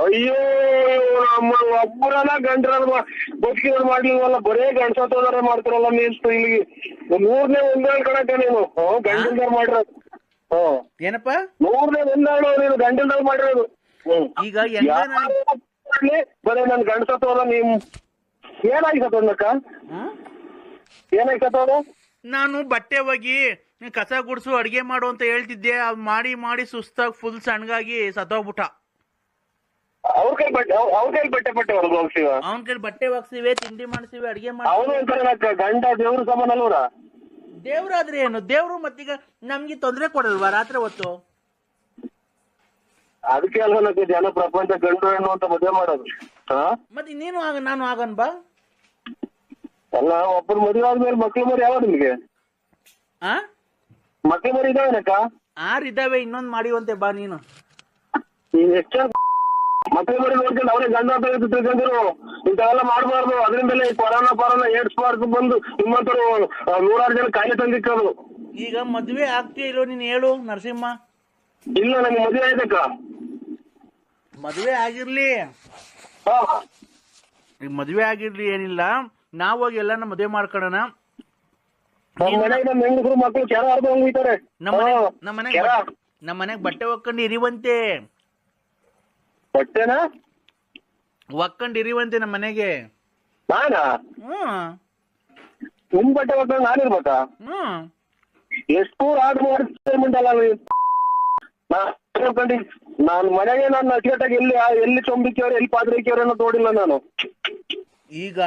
ಅಯ್ಯೋ ನಮ್ಮ ಒಬ್ಬರನ್ನ ಗಂಡ್ರ ಬದುಕಿರೋದು ಮಾಡ್ಲಿಲ್ವಲ್ಲ, ಬರೇ ಗಂಡ್ಸತ್ತೋದಾರ ಮಾಡ್ತಾರಲ್ಲ ನೀನು ಇಲ್ಲಿ 100ನೇ ಒಂದೇಳು ಕಣಕ್ಕ ನೀನು ಗಂಡಲ್ದಾರ ಮಾಡಿರೋದು. ಏನಪ್ಪ 100ನೇ ಒಂದೇಳು ನೀನು ಗಂಡಲ್ದಾರ ಮಾಡಿರೋದು. ಈಗ ಬರೇ ನನ್ ಗಂಡ್ಸತ್ತೋದ ನೀವ್ ಏನಾಗಿ ಸತ್ತೋದಕ್ಕ, ಏನಾಗಿ ಸತ್ತೋದು? ನಾನು ಬಟ್ಟೆ ಹೋಗಿ ಕಸ ಗುಡ್ಸು ಅಡ್ಗೆ ಮಾಡು ಅಂತ ಹೇಳ್ತಿದ್ದೆ, ಅದ್ ಮಾಡಿ ಮಾಡಿ ಸುಸ್ತಾಗಿ ಫುಲ್ ಸಣ್ಣಗಾಗಿ ಸತ್ತೋಗ್ಬಿಟ್ಟ. ಅವ್ರ ಕೈ ಬಟ್ಟೆ ಹೊರಗೆ ಹೋಗ್ತೀವ, ಅವನ ಕೈ ಬಟ್ಟೆ ಒಗ್ಸಿವೆ, ತಿಂಡಿ ಮಾಡ್ಸಿವಿ, ಅಡ್ಗೆ ಮಾಡಿ. ಅವನು ಅಂತಾರಲ್ಲ ಗಂಡ ದೇವ್ರ ಸಮಾನ ಅಲ್ವರ. ದೇವ್ರಾದ್ರೆ ಏನು, ದೇವ್ರು ಮತ್ತೀಗ ನಮ್ಗೆ ತೊಂದ್ರೆ ಕೊಡಲ್ವಾ ರಾತ್ರಿ ಹೊತ್ತು? ಅದಕ್ಕೆ ಅಲ್ವನಕ್ಕೆ ಜನ ಪ್ರಪಂಚ ಗಂಡು ಹೆಣ್ಣು ಅಂತ ಮದುವೆ ಮಾಡೋದು. ಮತ್ತೆ ನೀನು ನಾನು ಆಗನ್ ಬಾ. ಅಲ್ಲ, ಒಬ್ಬರು ಮದುವೆ ಆದ್ಮೇಲೆ ಮಕ್ಳು ಮರಿ ಯಾವ ನಿಮ್ಗೆ? ಮಕ್ಳು ಮರಿ ಇದಾವೇನಕ್ಕ? 6 ಇದ್ದಾವೆ, ಇನ್ನೊಂದ್ ಮಾಡಿವಂತೆ ಬಾ ನೀನು. ನೀನ್ ಎಷ್ಟ ಮಕ್ಳು ಮರಿ ನೋಡ್ಕೊಂಡು ಅವರೇ ಗಂಡ ಅಂತ ತಿಳ್ಕೊಂಡ್ರು. ಇಂಥವೆಲ್ಲ ಮಾಡ್ಬಾರ್ದು. ಅದರಿಂದಲೇ ಕೊರೋನಾ ಏಡ್ಸ್ ಮಾರ್ಕ್ ಬಂದು ನಿಮ್ಮಂತರು 100 ಜನ ಕಾಯಿಲೆ ತಂದಿಕ್ಕದು. ಈಗ ಮದ್ವೆ ಆಗ್ತೀಯ ಇಲ್ಲೋ ನೀನ್ ಹೇಳು ನರಸಿಂಹ? ಇಲ್ಲ, ನಮ್ಗೆ ಮದುವೆ ಆಯ್ತಕ್ಕ. ಮದ್ವೆ ಆಗಿರ್ಲಿ, ಈಗ ಮದ್ವೆ ಆಗಿರ್ಲಿ, ಏನಿಲ್ಲ, ನಾವ್ ಹೋಗಿ ಎಲ್ಲಾನ ಮದ್ವೆ ಮಾಡ್ಕೊಳ್ಳೋಣ. ಹೆಂಗಸರು ಮಕ್ಕಳು ಕೆರ ಅರ್ಧ ಹೋಗ್ತಾರೆ. ನಮ್ಮ ಮನೆಗ್ ಬಟ್ಟೆ ಒಕ್ಕೊಂಡು ಇರಿವಂತೆ. ಬಟ್ಟೆನಾ ಒಕ್ಕೊಂಡು ಇರಿವಂತೆ ನಮ್ಮ ಮನೆಗೆ. ನಾನಾ? ನಿಮ್ ಬಟ್ಟೆ ಒಕ್ಕೊಂಡು ನಾನಿರ್ಬೇಕಾ? ಎಷ್ಟು ಆರ್ಡರ್ ಮಾಡ್ತಿಲ್ಲ ನಾನು ಮನೆಗೆ. ನಾನು ಅಚ್ಚುಕಟ್ಟಾಗಿ ಎಲ್ಲಿ ಚೊಂಬಿಕ್ಕಿಯವ್ರು ಎಲ್ಲಿ ಪಾತ್ರಿಕೆಯವ್ರು ಅನ್ನೋ ನೋಡಿಲ್ಲ ನಾನು. ಈಗ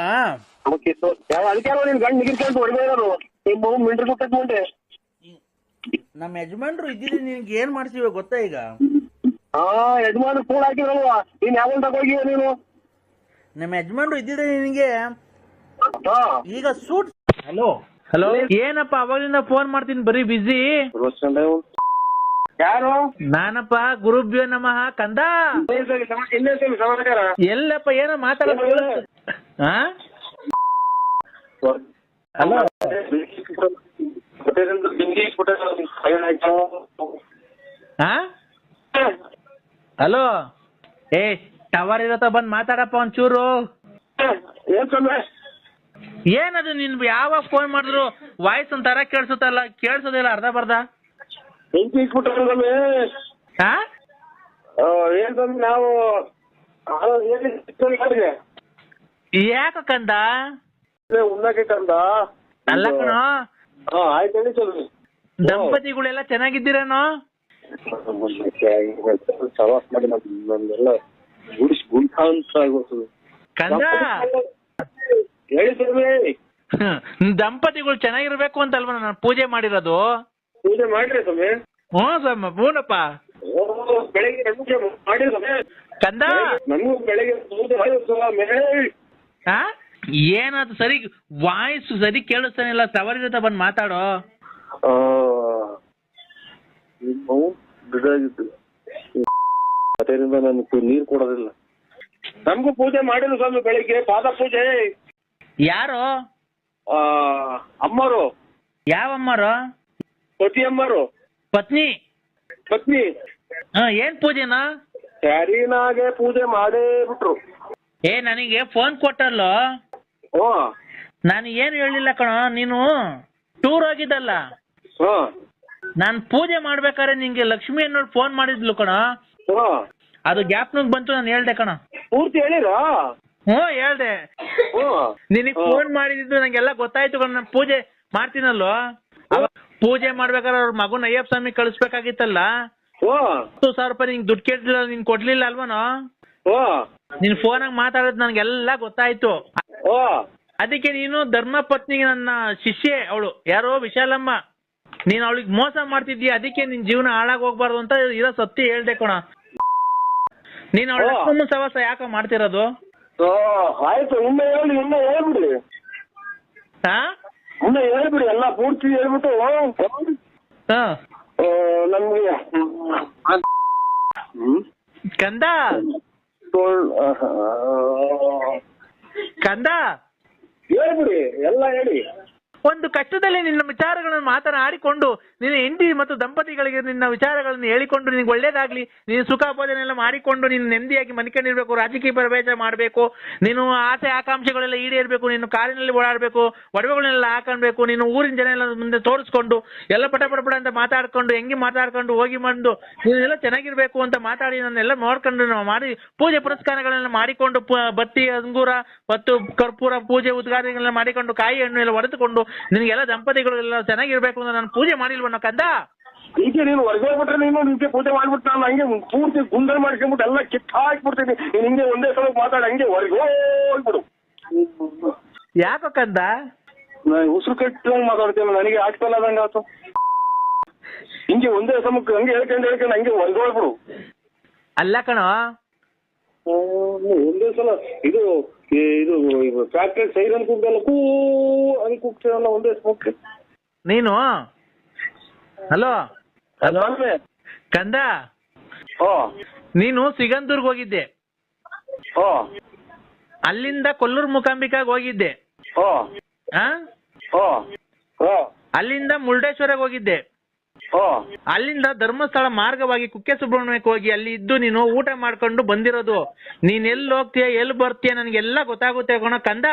ಅದಕ್ಕೆ ನೀನ್ ಗಂಡು ನಿಗಿರ್ಕೊಂಡು ಹೊಡೆದೇ ಇರೋದು ನಿಮ್ಮ ಮಿಂಟ್ರಿ ಸುತ್ತಕ್ ಮುಂದೆ. ನಮ್ಮ ಯಜಮಾನ್ರು ಇದ್ದೀರಿ, ನಿನ್ಗೆ ಏನ್ ಮಾಡ್ತೀವಿ ಗೊತ್ತಾ? ಈಗ ಯಜಮಾನ್ ಕೂಡ ಹಾಕಿರಲ್ವಾ? ನೀನ್ ಯಾವಾಗ ತಗೋಗಿವ ನೀನು? ನಮ್ಮ ಯಜಮಾನ್ರು ಇದ್ದೀರಿ ನಿನಗೆ ಈಗ ಸೂಟ್. ಹಲೋ ಹಲೋ, ಏನಪ್ಪ ಅವಾಗಲಿಂದ ಫೋನ್ ಮಾಡ್ತೀನಿ, ಬರೀ ಬಿಸಿ. ಯಾರು? ನಾನಪ್ಪ, ಗುರುಭ್ಯೋ ನಮಃ ಕಂದ. ಎಲ್ಲಪ್ಪ ಏನೋ ಮಾತಾಡ. ಹಲೋ, ಟವರ್ ಇರತ್ತ, ಬಂದ್ ಮಾತಾಡಪ್ಪ ಒಂಚೂರು. ಏನದು ನಿನ್ ಯಾವಾಗ ಫೋನ್ ಮಾಡಿದ್ರು ವಾಯ್ಸ್ ಒಂಥರ ಕೇಳಿಸುತ್ತಲ್ಲ, ಕೇಳಿಸೋದಿಲ್ಲ ಅರ್ಧ ಬರ್ಧ. ನಾವು ಯಾಕ ಕಂದ? ಕಂದ ಅಲ್ಲ ಕಣೋ, ಆಯ್ತು. ದಂಪತಿಗಳೆಲ್ಲ ಚೆನ್ನಾಗಿದ್ದೀರೇನೋ? ಕಂದ, ದಂಪತಿಗಳು ಚೆನ್ನಾಗಿರ್ಬೇಕು ಅಂತಲ್ವ ನಾನು ಪೂಜೆ ಮಾಡಿರೋದು? ಪೂಜೆ ಮಾಡ್ರಿ ಸ್ವಾಮಿ. ಸ್ವಾಮಿ, ಹೂನಪ್ಪ. ಬೆಳಗ್ಗೆ ಮಾಡಿ ಕಂದ, ನಮಗೂ ಬೆಳಗ್ಗೆ ಏನದು ಸರಿ ವಾಯ್ಸ್ ಸರಿ ಕೇಳಿಸ್ತಾನಿಲ್ಲ, ಟವರ್ ಇರುತ್ತೆ, ಬಂದ್ ಮಾತಾಡೋ. ಅದರಿಂದ ನನಗೆ ನೀರು ಕೊಡೋದಿಲ್ಲ. ನಮಗೂ ಪೂಜೆ ಮಾಡಿದ್ರು ಸ್ವಾಮಿ ಬೆಳಿಗ್ಗೆ, ಪಾದ ಪೂಜೆ. ಯಾರು? ಅಮ್ಮರು. ಯಾವ ಅಮ್ಮರು? ಪತಿ ಅಮ್ಮರು. ಪತ್ನಿ? ಏನ್ ಪೂಜೆನಾ? ಕ್ಯಾರಿನಾಗೆ ಪೂಜೆ ಮಾಡೇ ಬಿಟ್ರು. ನನಗೆ ಫೋನ್ ಕೊಟ್ಟಲ್ಲೋ, ನಾನು ಏನು ಹೇಳಿಲ್ಲ ಕಣೋ. ನೀನು ಟೂರ್ ಹೋಗಿದ್ದಲ್ಲ, ನಾನ್ ಪೂಜೆ ಮಾಡ್ಬೇಕಾದ್ರೆ ನಿಂಗೆ ಲಕ್ಷ್ಮಿ ಅನ್ನೋಳು ಫೋನ್ ಮಾಡಿದ್ಲು ಕಣೋ. ಅದು ಗ್ಯಾಪ್ನಾಗ ಬಂತು, ನಾನು ಹೇಳ್ದೆ ಕಣ. ಪೂರ್ತಿ ಹೇಳಿರ? ಹೇಳ್ದೆ. ನಿನಗ್ ಫೋನ್ ಮಾಡಿದ್ದು ನಂಗೆಲ್ಲ ಗೊತ್ತಾಯ್ತು ಕಣ. ನಾನು ಪೂಜೆ ಮಾಡ್ತೀನಲ್ಲೋ, ಪೂಜೆ ಮಾಡ್ಬೇಕಾದ್ರೆ ಅವ್ರ ಮಗುನ ಅಯ್ಯಪ್ಪ ಸ್ವಾಮಿ ಕಳಿಸ್ಬೇಕಾಗಿತ್ತಲ್ಲ, 10,000 ರೂಪಾಯಿ ನಿಂಗೆ ದುಡ್ಡು ಕೇಳಿಲ್ಲ, ನೀನ್ ಕೊಡ್ಲಿಲ್ಲ ಅಲ್ವನೋ? ನಿನ್ ಫೋನಾಗ ಮಾತಾಡೋದು ನನ್ಗೆಲ್ಲ ಗೊತ್ತಾಯ್ತು. ಅದಕ್ಕೆ ನೀನು ಧರ್ಮ ಪತ್ನಿಗೆ ನನ್ನ ಶಿಷ್ಯೆ ಅವಳು, ಯಾರೋ ವಿಶಾಲಮ್ಮ, ನೀನ್ ಅವಳಿಗೆ ಮೋಸ ಮಾಡ್ತಿದ್ದೀಯ, ಅದಕ್ಕೆ ನಿನ್ ಜೀವನ ಹಾಳಾಗಿ ಹೋಗ್ಬಾರ್ದು ಅಂತ ಇರೋ ಸತ್ಯ ಹೇಳ್ದೆ ಕಣ. ನೀನ್ ಅವಳ ಲಕ್ಷ್ಮಮ್ಮ ಸವಾಸ ಯಾಕ ಮಾಡ್ತಿರೋದು? ಆಯ್ತು, ಹೇಳ್ಬಿಡಿ. ಹೇಳ್ಬಿಡಿ, ಎಲ್ಲ ಪೂರ್ತಿ ಹೇಳ್ಬಿಟ್ಟು ನಮ್ಗೆ ಕಂದ ಕಂದ ಹೇಳ್ಬಿಡಿ, ಎಲ್ಲ ಹೇಳಿ. ಒಂದು ಕಷ್ಟದಲ್ಲಿ ನಿನ್ನ ವಿಚಾರಗಳನ್ನು ಮಾತನಾಡಿಕೊಂಡು ನಿನ್ನ ಹೆಂಡತಿ ಮತ್ತು ದಂಪತಿಗಳಿಗೆ ನಿನ್ನ ವಿಚಾರಗಳನ್ನು ಹೇಳಿಕೊಂಡು ನಿನಗೆ ಒಳ್ಳೇದಾಗ್ಲಿ, ನೀನು ಸುಖ ಭೋಜನ ಎಲ್ಲ ಮಾಡಿಕೊಂಡು ನೀನು ನೆಮ್ಮದಿಯಾಗಿ ಮನಿಕೊಂಡಿರ್ಬೇಕು, ರಾಜಕೀಯ ಪ್ರವೇಶ ಮಾಡಬೇಕು, ನೀನು ಆಸೆ ಆಕಾಂಕ್ಷೆಗಳೆಲ್ಲ ಈಡೇರಬೇಕು, ನೀನು ಕಾರಿನಲ್ಲಿ ಓಡಾಡಬೇಕು, ಒಡವೆಗಳನ್ನೆಲ್ಲ ಹಾಕೊಳ್ಬೇಕು, ನೀನು ಊರಿನ ಜನ ಎಲ್ಲ ಮುಂದೆ ತೋರಿಸ್ಕೊಂಡು ಎಲ್ಲ ಪಟ ಅಂತ ಮಾತಾಡ್ಕೊಂಡು ಹೆಂಗೆ ಮಾತಾಡ್ಕೊಂಡು ಹೋಗಿ ಬಂದು ನೀನೆಲ್ಲ ಚೆನ್ನಾಗಿರ್ಬೇಕು ಅಂತ ಮಾತಾಡಿ ನನ್ನೆಲ್ಲ ನೋಡ್ಕೊಂಡು ನಾವು ಮಾಡಿ ಪೂಜೆ ಪುರಸ್ಕಾರಗಳನ್ನ ಮಾಡಿಕೊಂಡು ಬತ್ತಿ ಅಂಗೂರ ಮತ್ತು ಕರ್ಪೂರ ಪೂಜೆ ಉದ್ಘಾಟನೆಗಳನ್ನ ಮಾಡಿಕೊಂಡು ಕಾಯಿ ಹಣ್ಣು ಎಲ್ಲ ಹೊಡೆದುಕೊಂಡು ನಿನಗೆಲ್ಲ ದಂಪತಿಗಳೆಲ್ಲ ಚೆನ್ನಾಗಿರ್ಬೇಕು ಅಂತ ನಾನು ಪೂಜೆ ಮಾಡಿಲ್ವನ್ನ ಕಂದ. ಈಗ ನೀನು ಹೊರಗೆ ಹೋಗ್ಬಿಟ್ರೆ ನೀನು ನಿಂಗೆ ಪೂಜೆ ಮಾಡ್ಬಿಟ್ಟು ನಾನು ಹಂಗೆ ಪೂರ್ತಿ ಗುಂಡಲ್ ಮಾಡ್ಕೊಂಡ್ಬಿಟ್ಟು ಎಲ್ಲ ಕಿತ್ತ ಹಾಕ್ಬಿಡ್ತೀನಿ. ನೀನು ಹಿಂಗೆ ಒಂದೇ ಸಲ ಮಾತಾಡಿ ಹಂಗೆ ಹೊರಗೆ ಹೋಗ್ಬಿಡು. ಯಾಕೋ ಕಂದ ಉಸಿರು ಕಟ್ಟಂಗೆ ಮಾತಾಡ್ತೀನಿ, ನನಗೆ ಆಗ್ತಲ್ಲ ಅದಂಗ ಆಯ್ತು. ಹಿಂಗೆ ಒಂದೇ ಸಮಕ್ಕೆ ಹಂಗೆ ಹೇಳ್ಕೊಂಡು ಹಂಗೆ ಹೊರಗೆ ಹೋಗ್ಬಿಡು. ಅಲ್ಲ ಕಣೋ, ಒಂದೇ ಸಲ ಇದು ಇದು ಫ್ಯಾಕ್ಟ್ರಿ ಸೈರನ್ ಕೂಗ್ದಲ್ಲ ಕೂ ಹಂಗೆ ಕೂಗ್ತೀವಲ್ಲ ಒಂದೇ ಸಮಕ್ಕೆ ನೀನು. ಹಲೋ ಹಲೋ ಕಂದ, ನೀನು ಸಿಗಂದೂರ್ಗೆ ಹೋಗಿದ್ದೆ, ಅಲ್ಲಿಂದ ಕೊಲ್ಲೂರು ಮೂಕಾಂಬಿಕಾಗ್ ಹೋಗಿದ್ದೆ, ಅಲ್ಲಿಂದ ಮುರುಡೇಶ್ವರಕ್ಕೆ ಹೋಗಿದ್ದೆ, ಅಲ್ಲಿಂದ ಧರ್ಮಸ್ಥಳ ಮಾರ್ಗವಾಗಿ ಕುಕ್ಕೆ ಸುಬ್ರಹ್ಮಣ್ಯಕ್ಕೆ ಹೋಗಿ ಅಲ್ಲಿ ಇದ್ದು ನೀನು ಊಟ ಮಾಡ್ಕೊಂಡು ಬಂದಿರೋದು. ನೀನ್ ಎಲ್ಲಿ ಹೋಗ್ತೀಯ ಎಲ್ಲಿ ಬರ್ತೀಯ ನನಗೆಲ್ಲ ಗೊತ್ತಾಗುತ್ತೆ ಕಣೋ ಕಂದ.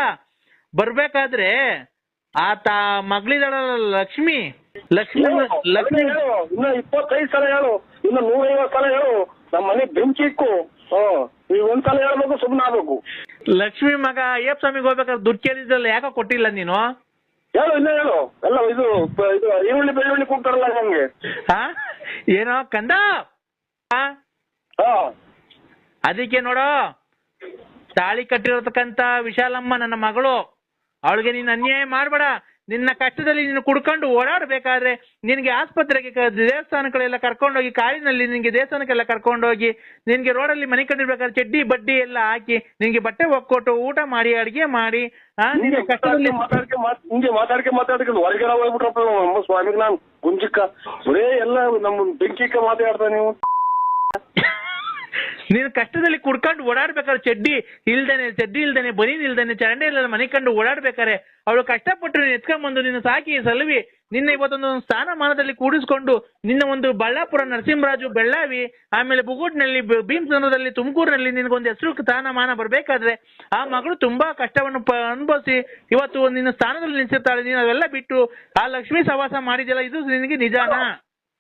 ಬರ್ಬೇಕಾದ್ರೆ ಆತ ಮಗಳಿದಾಳಲ್ಲ ಲಕ್ಷ್ಮಿ, ಲಕ್ಷ್ಮಿ ಇನ್ನ 25 ಸಲ ಹೇಳು, ಇನ್ನ 150 ಸಲ ಹೇಳು, ನಮ್ಮ ಮನೆ ಬೆಂಕಿ ಇಕ್ಕು. ಈ ಒಂದ್ಸಲ ಹೇಳ್ಬೇಕು, ಸುಮ್ಮನೆ ಆಗ್ಬೇಕು. ಲಕ್ಷ್ಮಿ ಮಗ ಅಯ್ಯಪ್ಪ ಸ್ವಾಮಿಗೆ ಹೋಗ್ಬೇಕಾದ್ರೆ ದುಡ್ಡು ಕೇಳಿದ್ರಲ್ಲ, ಯಾಕೋ ಕೊಟ್ಟಿಲ್ಲ ನೀನು? ಹೇಳು ಇನ್ನ ಹೇಳು. ಎಲ್ಲ ಇದು ಈರುಳ್ಳಿ ಬೆಳ್ಳುಳ್ಳಿ ಕೂಗ್ತಾರಲ್ಲ ನಮ್ಗೆ. ಏನೋ ಕಂದ, ಅದಕ್ಕೆ ನೋಡೋ ತಾಳಿ ಕಟ್ಟಿರತಕ್ಕಂತ ವಿಶಾಲಮ್ಮ ನನ್ನ ಮಗಳು, ಅವಳಿಗೆ ನೀನು ಅನ್ಯಾಯ ಮಾಡ್ಬೇಡ. ನಿನ್ನ ಕಷ್ಟದಲ್ಲಿ ನೀನು ಕುಡ್ಕೊಂಡು ಓಡಾಡ್ಬೇಕಾದ್ರೆ ನಿನಗೆ ಆಸ್ಪತ್ರೆಗೆ ದೇವಸ್ಥಾನಗಳೆಲ್ಲ ಕರ್ಕೊಂಡೋಗಿ, ಕಾರಿನಲ್ಲಿ ನಿನ್ಗೆ ದೇವಸ್ಥಾನಕ್ಕೆಲ್ಲ ಕರ್ಕೊಂಡೋಗಿ, ನಿನ್ಗೆ ರೋಡಲ್ಲಿ ಮನೆ ಕಂಡಿರ್ಬೇಕಾದ್ರೆ ಚಡ್ಡಿ ಬಡ್ಡಿ ಎಲ್ಲ ಹಾಕಿ ನಿನ್ಗೆ ಬಟ್ಟೆ ಒಕ್ಕೊಟ್ಟು ಊಟ ಮಾಡಿ ಅಡಿಗೆ ಮಾಡಿ ನಿನ್ನ ಕಷ್ಟದಲ್ಲಿ ಹಿಂಗೆ ಮಾತಾಡ್ಕೊಂಡು ಹೊರಗಡೆ ಹೋಗ್ಬಿಟ್ರಪ್ಪ ನಮ್ಮ ಸ್ವಾಮಿಗೆ. ನಾನು ಗುಂಜಿಕ್ಕ ಬರೇ ಎಲ್ಲ ನಮ್ಮ ಬೆಂಕಿಕ್ಕ ಮಾತಾಡ್ತಾ ನೀವು. ನೀನು ಕಷ್ಟದಲ್ಲಿ ಕುಡ್ಕೊಂಡು ಓಡಾಡ್ಬೇಕಾದ್ರೆ ಚಡ್ಡಿ ಇಲ್ದೇನೆ ಬನೀನ್ ಇಲ್ದೇನೆ ಚರಂಡಿ ಇಲ್ಲ ಮನೆ ಕಂಡು ಓಡಾಡ್ಬೇಕಾರೆ ಅವಳು ಕಷ್ಟಪಟ್ಟು ನೀನು ಎತ್ಕೊಂಡ್ಬಂದು ನಿನ್ನ ಸಾಕಿ ಸಲುವಿ ನಿನ್ನ ಇವತ್ತೊಂದು ಸ್ಥಾನಮಾನದಲ್ಲಿ ಕೂಡಿಸ್ಕೊಂಡು ನಿನ್ನ ಒಂದು ಬಳ್ಳಾಪುರ, ನರಸಿಂಹರಾಜು, ಬೆಳ್ಳಾವಿ, ಆಮೇಲೆ ಬುಗುಟ್ನಲ್ಲಿ, ಭೀಮಸಂದ್ರದಲ್ಲಿ, ತುಮಕೂರಿನಲ್ಲಿ ನಿನಗೊಂದು ಹೆಸರು ಸ್ಥಾನಮಾನ ಬರ್ಬೇಕಾದ್ರೆ ಆ ಮಗಳು ತುಂಬಾ ಕಷ್ಟವನ್ನು ಅನುಭವಿಸಿ ಇವತ್ತು ನಿನ್ನ ಸ್ಥಾನದಲ್ಲಿ ನಿಲ್ಸಿರ್ತಾಳೆ. ನೀನು ಅವೆಲ್ಲ ಬಿಟ್ಟು ಆ ಲಕ್ಷ್ಮೀ ಸವಾಸ ಮಾಡಿದೆಯಲ್ಲ, ಇದು ನಿನಗೆ ನಿಜಾನಾ?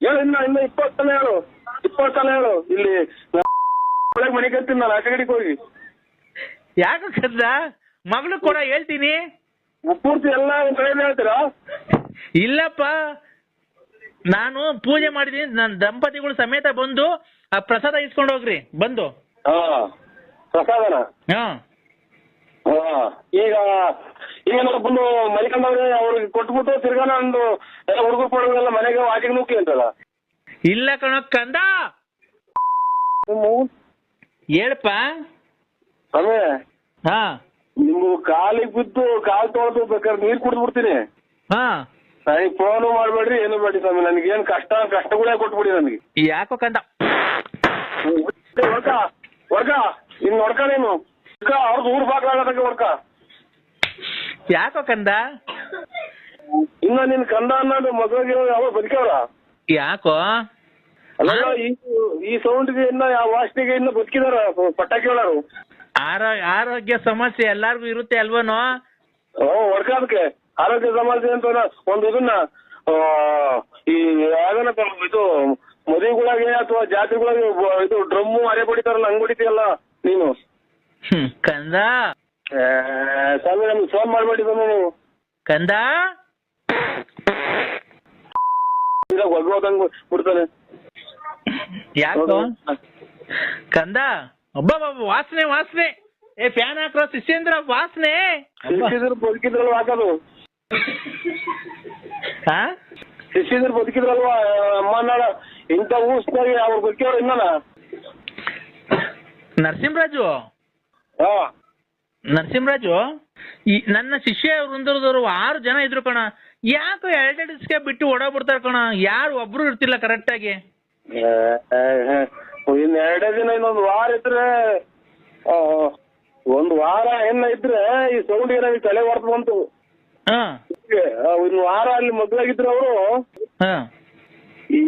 ಹೇಳು ಇನ್ನ 20 ಸಲ ಹೇಳು, 20 ಸಲ ಹೇಳು. ಇಲ್ಲಿ ಮನೆ ಕತ್ತೀನಿ ನಾನು ಆಚೆ ಕಡೆಗೆ ಹೋಗಿ. ಯಾಕೆ ಕದ್ದ ಮಗಳು ಕೂಡ ಹೇಳ್ತೀನಿ ಪೂರ್ತಿ ಎಲ್ಲ ಹೇಳ್ತೀರಾ? ಇಲ್ಲಪ್ಪ, ನಾನು ಪೂಜೆ ಮಾಡಿದೀನಿ, ನನ್ನ ದಂಪತಿಗಳು ಸಮೇತ ಬಂದು ಆ ಪ್ರಸಾದ ಇಸ್ಕೊಂಡು ಹೋಗ್ರಿ ಬಂದು. ಪ್ರಸಾದನ ಈಗ ಏನಾದ್ರು ಬಂದು ಮಲಿಕೊಂಡವ್ರೆ ಅವ್ರಿಗೆ ಕೊಟ್ಬಿಟ್ಟು ತಿರ್ಗಾ ನಂದು ಎಲ್ಲ ಹುಡುಗರು ಪಡುಗೆಲ್ಲ ಮನೆಗೆ ಆಚೆಗೆ ನೂಕಿ ಅಂತಲ್ಲ. ಇಲ್ಲ ಕಣೋ ಕಂದ, ಹೇಳಪ್ಪ. ನಿಮ್ಗೆ ಕಾಲಿಗೆ ಬಿದ್ದು ಕಾಲ್ ತೊಳೆದು ಬೇಕಾದ್ರೆ ನೀರ್ ಕುಡಿದು ಬಿಡ್ತೀನಿ. ನನಗೆ ಫೋನು ಮಾಡ್ಬೇಡ್ರಿ, ಏನು ಬೇಡಿ ಸ್ವಾಮಿ. ನನಗೇನು ಕಷ್ಟಗಳೇ ಕೊಟ್ಬಿಡಿ ನನಗೆ. ಯಾಕೋ ಕಂದ ಹೊಡ್ಕ ಇನ್ ಹೊಡ್ಕ ನೀನು ಅವ್ರದ್ದು ಊರ್ ಬಾಗ್ಲಾಗಕ್ಕೆ ಹೊಡ್ಕ. ಯಾಕೋ ಕಂದ? ಇನ್ನ ನಿನ್ ಕಂದ ಅನ್ನೋದು ಮದುವೆಗೆ ಯಾವ ಬದುಕವ್ರ? ಯಾಕೋ ಅಲ್ಲ ಈ ಸೌಂಡ್ಗೆ ಇನ್ನ ಯಾವ ವಾಸನೆಗೆ ಇನ್ನ ಬದುಕಿದಾರ ಪಟಾಕಿ ಹೇಳೋರು. ಆರೋಗ್ಯ ಸಮಸ್ಯೆ ಎಲ್ಲಾರ್ಗು ಇರುತ್ತೆ ಅಲ್ವನೋ? ಹೊಡ್ಕ ಅದಕ್ಕೆ ಆರೋಗ್ಯ ಸಮಸ್ಯೆ ಅಂತ ಒಂದು ಇದನ್ನ ಈ ಯಾವ್ದನಪ್ಪ ಇದು ಮದುವೆಗಳಾಗೆ ಅಥವಾ ಜಾತ್ರೆಗಳಾಗೆ ಇದು ಡ್ರಮ್ಮು ಅರೆ ಬಡಿತಾರಲ್ಲ ಹಂಗ್ ಹೊಡಿತೀಯಲ್ಲ ನೀನು. ಕಂದ ಸ್ವಾಮಿ ನಮ್ಗೆ ಫೋನ್ ಮಾಡ್ಬೇಡಿ ಸ್ವಾಮಿ ನೀವು. ಕಂದ ಹೊಗೋದಂಗ್ ಬಿಡ್ತಾನೆ. ಯಾಕೋ ಕಂದ? ಒಬ್ಬ ವಾಸನೆ ವಾಸನೆ, ಏ ಫ್ಯಾನ್ ಹಾಕ್ರೋ ಶಿಷ್ಯೇಂದ್ರ, ವಾಸನೆ. ಶಿಷ್ಯದ್ರು ಬದುಕಿದ್ರಲ್ವಾ ಹಾಕೋದು? ಶಿಷ್ಯದ್ರು ಬದುಕಿದ್ರಲ್ವಾ ಅಮ್ಮ ನಾಡ ಇಂಥ ಊಸ್ನಾಗೆ ಅವ್ರು ಬದುಕಿಯವ್ರು ಇನ್ನನ. ನರಸಿಂಹರಾಜು ಈ ನನ್ನ ಶಿಷ್ಯ ವೃಂದದವರು 6 ಜನ ಇದ್ರು ಕಣ. ಯಾಕೋ 2 ದಿವಸಕ್ಕೆ ಬಿಟ್ಟು ಓಡೋಗ್ಬಿಡ್ತಾರ ಕಣ, ಯಾರು ಒಬ್ರು ಇರ್ತಿಲ್ಲ ಕರೆಕ್ಟ್ ಆಗಿ. ಇನ್ 2 ದಿನ ಇನ್ನೊಂದು ವಾರ ಇದ್ರೆ, ಒಂದು ವಾರ ಏನ ಇದ್ರೆ ಈ ಸೌಂಡ್ ಏನಾಗಿ ತಲೆ ಹೊರತು ಬಂತು. ಅದಕ್ಕೆ ಒಂದು ವಾರ ಅಲ್ಲಿ ಮಗ್ಳಾಗಿದ್ರು ಅವರು ಹಾ ಈ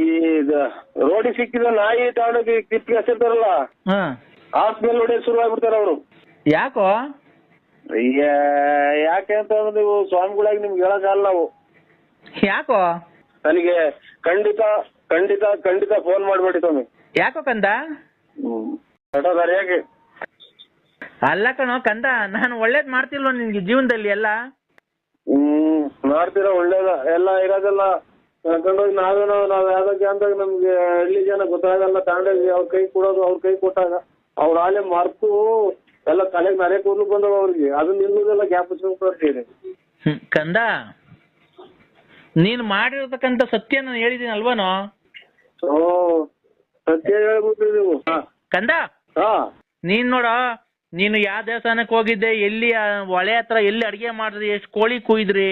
ರೋಡಿಗೆ ಸಿಕ್ಕಿದ ನಾಯಿ ತಗೊಂಡೋಗಿ ಕಿಪ್ಪಿಗೆ ಹಸಿರ್ತಾರಲ್ಲ ಹಾ ಆ ಸ್ಮೆಲ್ ಹೊಡೆಯೋದು ಶುರು ಆಗ್ಬಿಡ್ತಾರ ಅವರು. ಯಾಕೋ? ಯಾಕೆ ಅಂತಂದ್ರೆ ನೀವು ಸ್ವಾಮಿಗಳಾಗಿ ನಿಮ್ಗೆ ಹೇಳಕ್ಕಾಗಲ್ಲ ನಾವು. ಯಾಕೋ? ನನಗೆ ಖಂಡಿತ ಖಂಡಿತ ಖಂಡಿತ ಫೋನ್ ಮಾಡ್ಬೇಡಿ ಸ್ವಾಮಿ. ಯಾಕೋ ಕಂದ? ಯಾಕೆ? ಅಲ್ಲ ಕಣೋ ಕಂದ, ನಾನು ಒಳ್ಳೇದ್ ಮಾಡ್ತಿಲ್ವ ನಿನ್ಗೆ ಜೀವನದಲ್ಲಿ ಎಲ್ಲ? ಮಾಡ್ತೀರಾ ಒಳ್ಳೇದ ಎಲ್ಲ ಇರೋದೆಲ್ಲ ಕರ್ಕೊಂಡೋಗಿ ನಾವ್ ಯಾವ್ದಕ್ಕೆ ಅಂತ ನಮ್ಗೆ ಹಳ್ಳಿ ಜನ ಗೊತ್ತಾಗಲ್ಲ. ತಗೊಂಡೋಗಿ ಅವ್ರ ಕೈ ಕೊಡೋದು, ಅವ್ರ ಕೈ ಕೊಟ್ಟಾಗ ಅವ್ರ ಆಲೆ ಮರ್ತು ಎಲ್ಲ ತಲೆಗೆ ನರೆ ಕೂದಲು ಬಂದವ ಅವ್ರಿಗೆ. ಅದನ್ನ ನಿಲ್ಲುದೆಲ್ಲ ಗ್ಯಾಪ್ ಕೊಡ್ತೀರಿ ಕಂದ. ನೀನ್ ಮಾಡಿರ್ತಕ್ಕಂಥ ಸತ್ಯ ನಾನು ಹೇಳಿದೀನಿ ಅಲ್ವನೋ? ಸತ್ಯ ಹೇಳ್ಬಿಟ್ರಿ ನೀವು ಕಂದ. ನೀನ್ ನೋಡ, ನೀನು ಯಾವ ದೇವಸ್ಥಾನಕ್ಕೆ ಹೋಗಿದ್ದೆ, ಎಲ್ಲಿ ಹೊಳೆ ಹತ್ರ ಎಲ್ಲಿ ಅಡ್ಗೆ ಮಾಡಿದ್ರಿ, ಎಷ್ಟು ಕೋಳಿ ಕುಯ್ದ್ರಿ,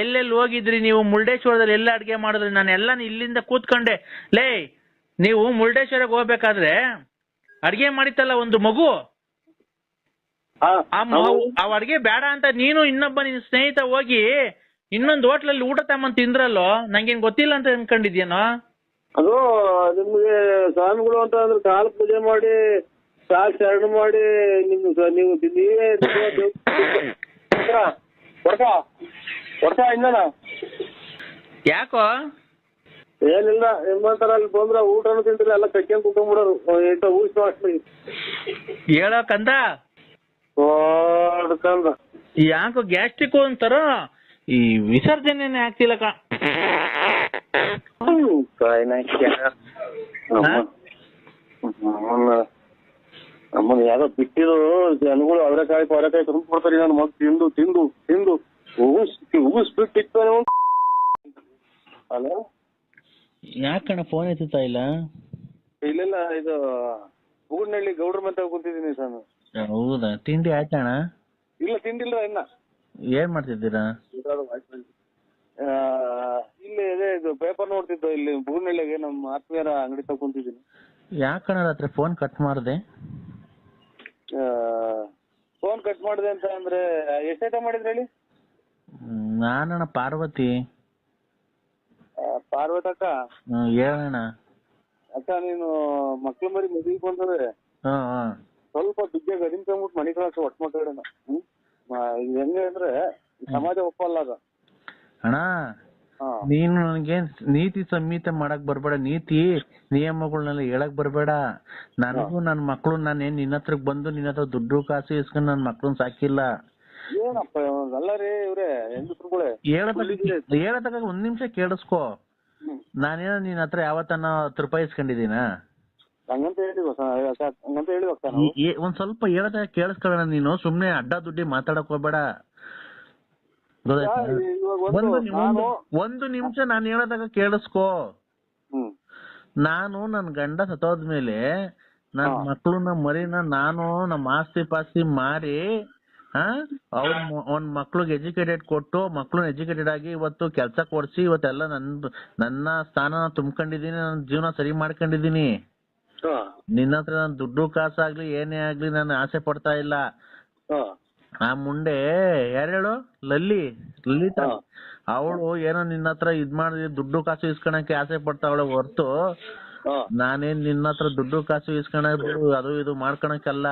ಎಲ್ಲೆಲ್ಲಿ ಹೋಗಿದ್ರಿ ನೀವು, ಮುರುಡೇಶ್ವರದಲ್ಲಿ ಎಲ್ಲ ಅಡ್ಗೆ ಮಾಡಿದ್ರಿ, ನಾನೆಲ್ಲ ಇಲ್ಲಿಂದ ಕೂತ್ಕೊಂಡೆ. ಲೇ, ನೀವು ಮುರುಡೇಶ್ವರಕ್ಕೆ ಹೋಗ್ಬೇಕಾದ್ರೆ ಅಡ್ಗೆ ಮಾಡಿತ್ತಲ್ಲ ಒಂದು ಮಗು, ಆ ಅಡ್ಗೆ ಬೇಡ ಅಂತ ನೀನು ಇನ್ನೊಬ್ಬ ನಿನ್ ಸ್ನೇಹಿತ ಹೋಗಿ ಇನ್ನೊಂದು ಹೋಟ್ಲಲ್ಲಿ ಊಟ ತಗೊಂಡ್ ತಿಂದ್ರಲ್ಲೋ, ನಂಗೇನ್ ಗೊತ್ತಿಲ್ಲ ಅಂತ ಅನ್ಕೊಂಡಿದ್ಯೇನೋ? ಅದು ನಿಮ್ಗೆ ಸ್ವಾಮಿಗಳು ಅಂತ ಅಂದ್ರೆ ಕಾಲ ಪೂಜೆ ಮಾಡಿ ಸಾಕ್ ಶರಣ ಮಾಡಿ ನೀವು ನೀವೇ ವರ್ಷ ಇನ್ನನ ಯಾಕೋ? ಏನಿಲ್ಲ, ನಿಮ್ಮಂತರ ಅಲ್ಲಿ ಬಂದ್ರ ಊಟನು ತಿಂದ್ರೆ ಎಲ್ಲ ಕಟ್ಕೊಂಡ್ ಕುತ್ಕೊಂಡ್ಬಿಡೋರು ಊಟ ಅಷ್ಟೇ. ಹೇಳೋ ಕಂದ, ಕಂದ ಯಾಕೋ ಗ್ಯಾಸ್ಟ್ರಿಕ್ ಅಂತಾರ, ಈ ವಿಸರ್ಜನೆ ಆಗ್ತಿಲ್ಲ ನಮ್ಮನ್ನ ಯಾವ್ದೋ ಬಿಟ್ಟಿದ್ರು ಜನಗಳು ಅವರೆಕಾಯಿ ತುಂಬ ಕೊಡ್ತಾರೆ. ನಾನು ಮಗ್ ತಿಂದು ತಿಂದು ತಿಂದು ಉಗಿಸ್ಬಿಟ್ಟಿತ್ತು. ಹಲೋ, ಯಾಕಣ್ಣ ಫೋನ್ ಎತ್ತುತ್ತಾ ಇಲ್ಲ? ಇಲ್ಲ, ಇದು ಬೂಡ್ನಳ್ಳಿ ಗೌಡ್ರ ಮತ್ತೆ ಕೂತಿದ್ದೀನಿ ಸರ್. ಹೌದಾ? ತಿಂಡಿ ಆಯ್ತಣ್ಣ? ಇಲ್ಲ, ತಿಂಡಿಲ್ಲ ಇನ್ನ. ಏನ್ ಮಾಡ್ತಿದ್ದೀರಾ? ಇಲ್ಲಿ ಇದು ಪೇಪರ್ ನೋಡ್ತಿದ್ದು. ಇಲ್ಲಿ ಬೂಡ್ನಳ್ಳಿಗೆ ನಮ್ಮ ಆತ್ಮೀಯರ ಅಂಗಡಿ ತಗೊಂತಿದ್ದೀನಿ. ಯಾಕಣ್ಣ ರಾತ್ರಿ ಫೋನ್ ಕಟ್ ಮಾಡಿದೆ? ಫೋನ್ ಕಟ್ ಮಾಡಿದೆ ಅಂತ ಅಂದ್ರೆ ಎಷ್ಟು ಐಟಮ್ ಮಾಡಿದ್ರಿ ಹೇಳಿ? ನಾನಣ್ಣ ಪಾರ್ವತಿ. ಪಾರ್ವತಿ ಅಕ್ಕ? ಹೇಳಣ್ಣ. ಅಕ್ಕ, ನೀನು ಮಕ್ಳು ಮರಿ ಮದುವೆಗೆ ಬಂದ್ರೆ ಸ್ವಲ್ಪ ಬಿಗ್ಗ ಗಡಿನ ತಂದ್ಬಿಟ್ಟು ಮನೆ ಕಳಸ ಒಟ್ಟು ಮಾತಾಡೋಣ. ಹೆಂಗೆ ಅಂದ್ರೆ ಸಮಾಜ ಒಪ್ಪಲ್ಲ ಅದು ಅಣ್ಣ. ನೀನು ನನಗೆ ನೀತಿ ಸಂಹಿತೆ ಮಾಡಕ್ ಬರ್ಬೇಡ, ನೀತಿ ನಿಯಮಗಳನ್ನೆಲ್ಲ ಹೇಳಕ್ ಬರ್ಬೇಡ. ನನಗೂ ನನ್ನ ಮಕ್ಳು ನಾನೇನ್ ನಿನ್ನ ಹತ್ರಕ್ ಬಂದು ನಿನ್ನ ಹತ್ರ ದುಡ್ಡು ಕಾಸು ಇಸ್ಕೊಂಡು ನನ್ನ ಮಕ್ಳನ್ನ ಸಾಕಿಲ್ಲ. ಏನಪ್ಪ ಅಲ್ಲ ರೀ ಇವ್ರೆ ಹೆಂಗಸ್ರುಗಳೇ, ಹೇಳತಕ್ಕ ಒಂದ್ ನಿಮಿಷ ಕೇಳಿಸ್ಕೊ. ನಾನೇನೋ ನಿನ್ನ ಹತ್ರ ಯಾವತ್ತನ 10 ರೂಪಾಯಿ ಇಸ್ಕೊಂಡಿದೀನ? ಹಂಗಂತ ಹೇಳಿ ಒಂದ್ ಸ್ವಲ್ಪ ಹೇಳದ ಕೇಳಿಸ್ಕೊಳ್ಳೋಣ. ನೀನು ಸುಮ್ನೆ ಅಡ್ಡ ದುಡ್ಡಿ ಮಾತಾಡಕ್ ಹೋಗ್ಬೇಡ. ಒಂದು ನಿಮಿಷ ನಾನು ಹೇಳದಾಗ ಕೇಳಿಸ್ಕೊ. ನಾನು ನನ್ ಗಂಡ ಸತ್ತೋದ್ಮೇಲೆ ನನ್ ಮಕ್ಳನ್ನ ಮರಿನ ನಾನು ನಮ್ಮ ಆಸ್ತಿ ಪಾಸ್ತಿ ಮಾರಿ ಅವ್ನ ಮಕ್ಳಿಗೆ ಎಜುಕೇಟೆಡ್ ಕೊಟ್ಟು ಮಕ್ಳನ್ನ ಎಜುಕೇಟೆಡ್ ಆಗಿ ಇವತ್ತು ಕೆಲ್ಸ ಕೊಡ್ಸಿ ಇವತ್ತೆಲ್ಲ ನನ್ನ ಸ್ಥಾನ ತುಂಬ್ಕೊಂಡಿದೀನಿ, ನನ್ನ ಜೀವನ ಸರಿ ಮಾಡ್ಕೊಂಡಿದೀನಿ. ನಿನ್ನ ಹತ್ರ ನಾನು ದುಡ್ಡು ಕಾಸಾಗ್ಲಿ ಏನೇ ಆಗ್ಲಿ ನಾನು ಆಸೆ ಪಡ್ತಾ ಇಲ್ಲ. ಆ ಮುಂಡೆ ಯಾರು ಹೇಳು? ಲಲಿತಾ. ಅವಳು ಏನೋ ನಿನ್ನ ಹತ್ರ ಇದ್ ಮಾಡಿ ದುಡ್ಡು ಕಾಸು ಇಸ್ಕೊಳಕ್ಕೆ ಆಸೆ ಪಡ್ತಾವಳೆ ಹೊರ್ತು ನಾನೇನ್ ನಿನ್ನ ಹತ್ರ ದುಡ್ಡು ಕಾಸು ಇಸ್ಕೊಳೋದು ಅದು ಇದು ಮಾಡ್ಕೊಳಕ್ಕಲ್ಲ.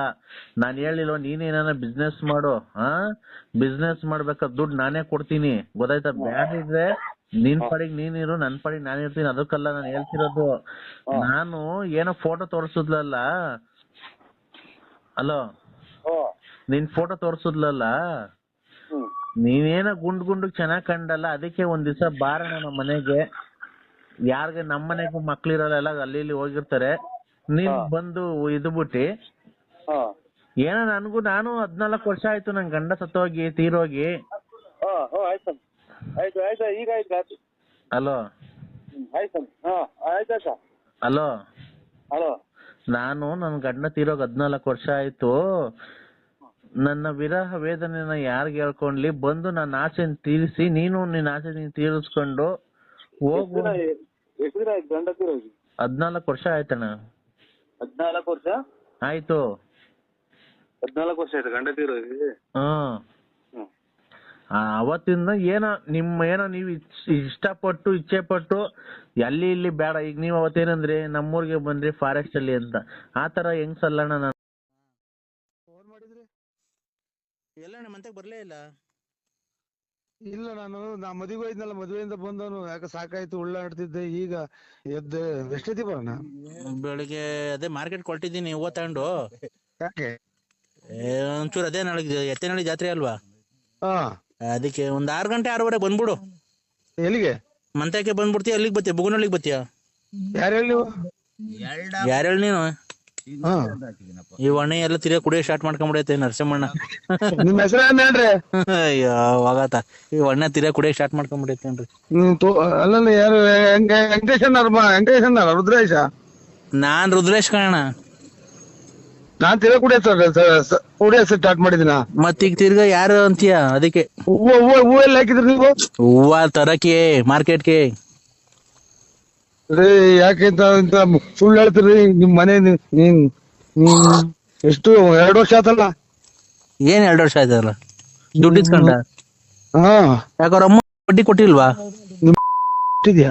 ನಾನ್ ಹೇಳಿಲ್ವ ನೀನೇನ ಬಿಸ್ನೆಸ್ ಮಾಡು, ಬಿಸ್ನೆಸ್ ಮಾಡ್ಬೇಕಾದ್ರೆ ದುಡ್ಡು ನಾನೇ ಕೊಡ್ತೀನಿ, ಗೊತ್ತಾಯ್ತಾ? ಬ್ಯಾಡಿದ್ರೆ ನಿನ್ ಪಾಡಿಗೆ ನೀನಿರು, ನನ್ ಪಾಡಿಗೆ ನಾನು ಇರ್ತೀನಿ, ಅದಕ್ಕಲ್ಲ ನಾನು ಹೇಳ್ತಿರೋದು. ನಾನು ಏನೋ ಫೋಟೋ ತೋರಿಸಿದ್ಲಲ್ಲ, ಅಲೋ, ನಿನ್ ಫೋಟೋ ತೋರಿಸಿದ್ಲಲ್ಲ, ನೀನೇನೋ ಗುಂಡ್ ಚೆನ್ನಾಗ್ ಕಂಡಲ್ಲ, ಅದಕ್ಕೆ ಒಂದ್ ದಿವಸ ಬಾರಣ ನಮ್ಮ ಮನೆಗೆ. ಯಾರಿಗೆ ನಮ್ಮ ಮನೆಗೂ ಮಕ್ಳಿರಲ್ಲ, ಅಲ್ಲಿ ಇಲ್ಲಿ ಹೋಗಿರ್ತಾರೆ, ನೀನ್ ಬಂದು ಇದು ಬಿಟ್ಟಿ ಏನೋ ನಾನು 14 ವರ್ಷ ಆಯ್ತು ನನ್ ಗಂಡ ಸತ್ತೋಗಿ ತೀರೋಗಿ. ಹಲೋ ಹಲೋ, ನಾನು ನನ್ ಗಂಡ ತೀರೋಗಿ 14 ವರ್ಷ ಆಯ್ತು. ನನ್ನ ವಿರಹ ವೇದನೆನ ಯಾರಿಗೆ ಹೇಳ್ಕೊಂಡ್ಲಿ, ಬಂದು ನನ್ನ ಆಸೆನ ತೀರಿಸಿ, ನೀನು ನಿನ್ನ ಆಸೆ ನೀನ್ ತೀರಿಸ್ಕೊಂಡು ಹೋಗು. 14 ವರ್ಷ ಆಯ್ತಣ್ಣ. 14 ವರ್ಷ ಆಯ್ತು. 14 ವರ್ಷ ಆಯ್ತು ಗಂಡ ತೀರೋಗಿ. ಅವತ್ತಿಂದ ಏನೋ ನೀವು ಇಷ್ಟಪಟ್ಟು ಇಚ್ಛೆ ಪಟ್ಟು ಅಲ್ಲಿ ಇಲ್ಲಿ ಬೇಡ. ಈಗ ನೀವು ಅವತ್ತೇನಂದ್ರೆ ನಮ್ಮೂರಿಗೆ ಬಂದ್ರಿ ಫಾರೆಸ್ಟ್ ಅಲ್ಲಿ ಅಂತ, ಆ ತರ ಹೆಂಗ್ ಸಲ್ಲಣ್ಣ ನಾನು ಫೋನ್ ಮಾಡಿದ್ರಿ? ಎಲ್ಲ ಮಂತೆಗೆ ಬರ್ಲೇ ಇಲ್ಲ. ಇಲ್ಲ, ನಾ ಮದುವೆ ಹೋಯ್ದ್ನಲ್ಲ, ಮದುವೆಯಿಂದ ಬಂದವನು ಯಾಕೆ ಸಾಕಾಯ್ತು ಉಳ್ಳಾಡ್ತಿದ್ದೆ. ಈಗ ಎದ್ದೆ ಎಷ್ಟೊತ್ತಿ ಬರೋಣ? ಬೆಳಿಗ್ಗೆ ಅದೇ ಮಾರ್ಕೆಟ್ ಕೊಟ್ಟಿದ್ದೀನಿ ಹೂವ ತಗೊಂಡು. ಯಾಕೆ? ಒಂಚೂರು ಅದೇ ನಾಳೆ ಎತ್ತೇನಹಳ್ಳಿ ಜಾತ್ರೆ ಅಲ್ವಾ, ಹಾ, ಅದಕ್ಕೆ ಒಂದ್ 6 ಗಂಟೆ 6:15 ಬಂದ್ಬಿಡು. ಎಲ್ಲಿಗೆ? ಮಂತಕ್ಕೆ ಬಂದ್ಬಿಡ್ತೀಯ? ಅಲ್ಲಿಗೆ ಬತ್ತೀಯ? ಬುಗುನಳ್ಳಿಗೆ ಬತ್ತೀಯ? ಯಾರು ಹೇಳಿ ನೀವು? ಯಾರು ಹೇಳಿ ನೀನು? ಹಾ, ಈ ಒಣ ಎಲ್ಲ ತಿರ್ಗಾ ಕುಡಿಯೋ ಸ್ಟಾರ್ಟ್ ಮಾಡ್ಕೊಂಡ್ಬಿಡೈತೆ ನರಸಿಂಹಣ್ಣ. ನಿಮ್ ಹೆಸರು ಏನ್ರಿ? ಅಯ್ಯೋ ಹೋಗತ್ತ, ಈ ಒಣ್ಣ ತಿರ್ಗಾ ಕುಡಿಯೋ ಸ್ಟಾರ್ಟ್ ಮಾಡ್ಕೊಂಡ್ಬಿಡೈತೇನ್ರಿ. ಅಲ್ಲ, ಯಾರು? ವೆಂಕಟೇಶ್ ಅನ್ನ ರುದ್ರೇಶ? ನಾನ್ ರುದ್ರೇಶ್ ಕಣ. ನಾನ್ ತಿರ್ಗಾ ಕುಡಿಯ ಸ್ಟಾರ್ಟ್ ಮಾಡಿದಿನ. ಮತ್ತೀಗ ತಿರ್ಗಾ ಯಾರು ಅಂತೀಯ? ಅದಕ್ಕೆ ಹೂವು ಎಲ್ಲ ಹಾಕಿದ್ರಿ ನೀವು? ಹೂವ ತರಕ್ಕೆ ಮಾರ್ಕೆಟ್ಗೆ. ರೀ, ಯಾಕೆ ಇಂತ ಸುಳ್ಳು ಹೇಳ್ತೀರಿ? ನಿಮ್ ಮನೆ ಎಷ್ಟು 2 ವರ್ಷ ಆತಲ್ಲ? ಏನ್ 2 ವರ್ಷ ಆಯ್ತಲ್ಲ ದುಡ್ಡು ಇಸ್ಕೊಂಡ? ಹಾ, ಯಾಕವ್ರ ಅಮ್ಮ ಬಡ್ಡಿ ಕೊಟ್ಟಿಲ್ವಾ? ಇದ್ಯಾ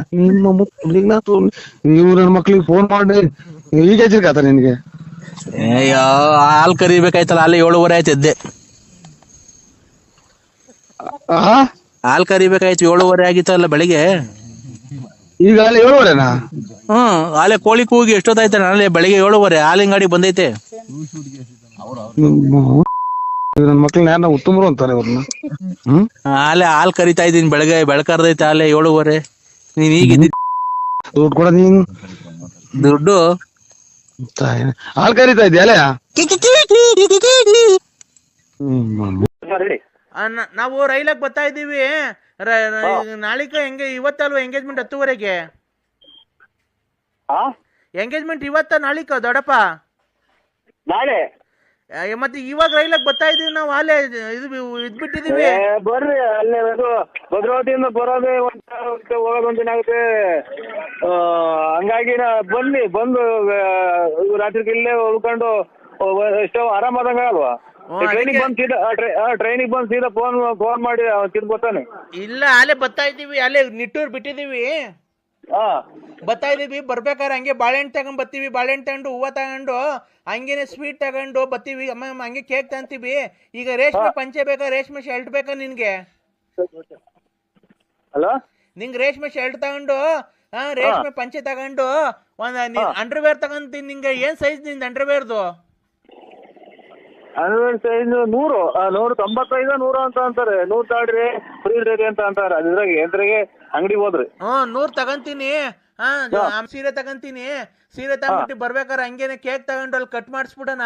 ಇವ್ ನನ್ ಮಕ್ಳಿಗೆ ಫೋನ್ ಮಾಡಿ ಈಗ ಹೆಚ್ಚಿರ್ಕಾತ ನಿನ್ಗೆ? ಅಯ್ಯೋ, ಹಾಲ್ ಕರಿಬೇಕಾಯ್ತಲ್ಲ, ಅಲ್ಲಿ 7:15 ಆಯ್ತು ಎದ್ದೆ. ಹಾಲ್ ಕರಿಬೇಕಾಯ್ತು 7:15 ಆಗಿತ್ತಲ್ಲ ಬೆಳಿಗ್ಗೆ. ಈಗ ಅಲ್ಲಿ 7:15ನಾ? ಅಲ್ಲೇ ಕೋಳಿ ಕೂಗಿ ಎಷ್ಟೊತ್ತಾಯ್ತ? ನಾಳೆ ಬೆಳಿಗ್ಗೆ 7:15 ಹಾಲಿನ ಗಾಡಿ ಬಂದೈತೆ. ನನ್ ಮಕ್ಳನ್ನ ಯಾರನ್ನ ಉತ್ತಮರು ಅಂತಾರೆ ಅವ್ರನ್ನ. ಅಲ್ಲೇ ಹಾಲ್ ಕರಿತಾ ಇದೀನಿ, ಬೆಳಗ್ಗೆ ಬೆಳಕರ್ದೈತೆ ಅಲ್ಲೇ 7:15. ನೀನ್ ಈಗ ದುಡ್ಡು ಕೊಡ ನೀನ್. ದುಡ್ಡು ಹಾಲ್ ಕರಿತಾ ಇದ್ಯಾ ಅಲ್ಲೇ? ನಾವು ರೈಲಾಗ್ ಬರ್ತಾ ಇದೀವಿ. ನಾಳಿಕ ಇವತ್ತಲ್ವ ಎಂಗೇಜ್ಮೆಂಟ್? 10:30ಗೆ ಎಂಗೇಜ್ಮೆಂಟ್. ಇವತ್ತ ನಾಳಿಕ ದೊಡ್ಡಪ್ಪ? ನಾಳೆ. ಮತ್ತೆ ಇವಾಗ ರೈಲಾಗ್ ಬರ್ತಾ ಇದೀವಿ ನಾವು. ಅಲ್ಲೇ ಇದ್ಬಿಟ್ಟಿದೀವಿ. ಬರ್ರಿ, ಅಲ್ಲೇ ಅದು ಭದ್ರಾವತಿಯಿಂದ ಬರೋದೇ ಹೋಗೋದು ಒಂದಿನ ಆಗುತ್ತೆ. ಹಂಗಾಗಿ ಬನ್ನಿ, ಬಂದು ರಾತ್ರಿಗೆ ಇಲ್ಲೇ ಉಳ್ಕೊಂಡು ಎಷ್ಟೋ ಆರಾಮಾದಂಗ ಅಲ್ವಾ? ಟ್ರೈನಿಗೆ ಬಂದು ಸೀದಾ ಫೋನ್ ಮಾಡಿ ತಿಂದು ಬರ್ತಾನೆ. ಇಲ್ಲ, ಅಲ್ಲೇ ಬರ್ತಾ ಇದೀವಿ. ಅಲ್ಲೇ ನಿಟ್ಟೂರ್ ಬಿಟ್ಟಿದೀವಿ. ಬರ್ತಾ ಇದೀವಿ. ಬರ್ಬೇಕಾದ್ರೆ ಹಂಗೆ ಬಾಳೆಹಣ್ಣು ತಗೊಂಡ್ ಬರ್ತೀವಿ. ಬಾಳೆಹಣ್ಣು ತಗೊಂಡು ಹೂವ ತಗೊಂಡು ಹಂಗೇನೆ ಸ್ವೀಟ್ ತಗೊಂಡು ಬರ್ತೀವಿ. ಅಮ್ಮ ಹಂಗೆ ಕೇಕ್ ತಂತೀವಿ. ಈಗ ರೇಷ್ಮೆ ಪಂಚೆ ಬೇಕಾ? ರೇಷ್ಮೆ ಶರ್ಟ್ ಬೇಕಾ ನಿನ್ಗೆ? ಹಲೋ, ನಿಂಗೆ ರೇಷ್ಮೆ ಶರ್ಟ್ ತಗೊಂಡು ರೇಷ್ಮೆ ಪಂಚೆ ತಗೊಂಡು ಒಂದ್ ಅಂಡರ್ವೇರ್ ತಗೊಂತೀನಿ. ನಿಂಗೆ ಏನ್ ಸೈಜ್ ನಿಂದ ಅಂಡರ್ವೇರ್ದು? ಸೈಜ್ 195 100 ಅಂತ ಅಂತಾರೆ. 100 ತಾಳ್ರಿ ಫ್ರೀ ರೇಟ್ ಅಂತ ಅಂತಾರೆ. ಅದ್ರಾಗೆ ಅಂಗಡಿಗೆ ಹೋದ್ರಿ 100 ತಗೊಂತೀನಿ. ಸೀರೆ ತಗೊಂತೀನಿ. ಸೀರೆ ತಗೊಂಡ್ಬಿಟ್ಟು ಬರ್ಬೇಕಾರೆ ಹಂಗೇನೆ ಕೇಕ್ ತಗೊಂಡು ಅಲ್ಲಿ ಕಟ್ ಮಾಡಿಸ್ಬಿಡೋಣ.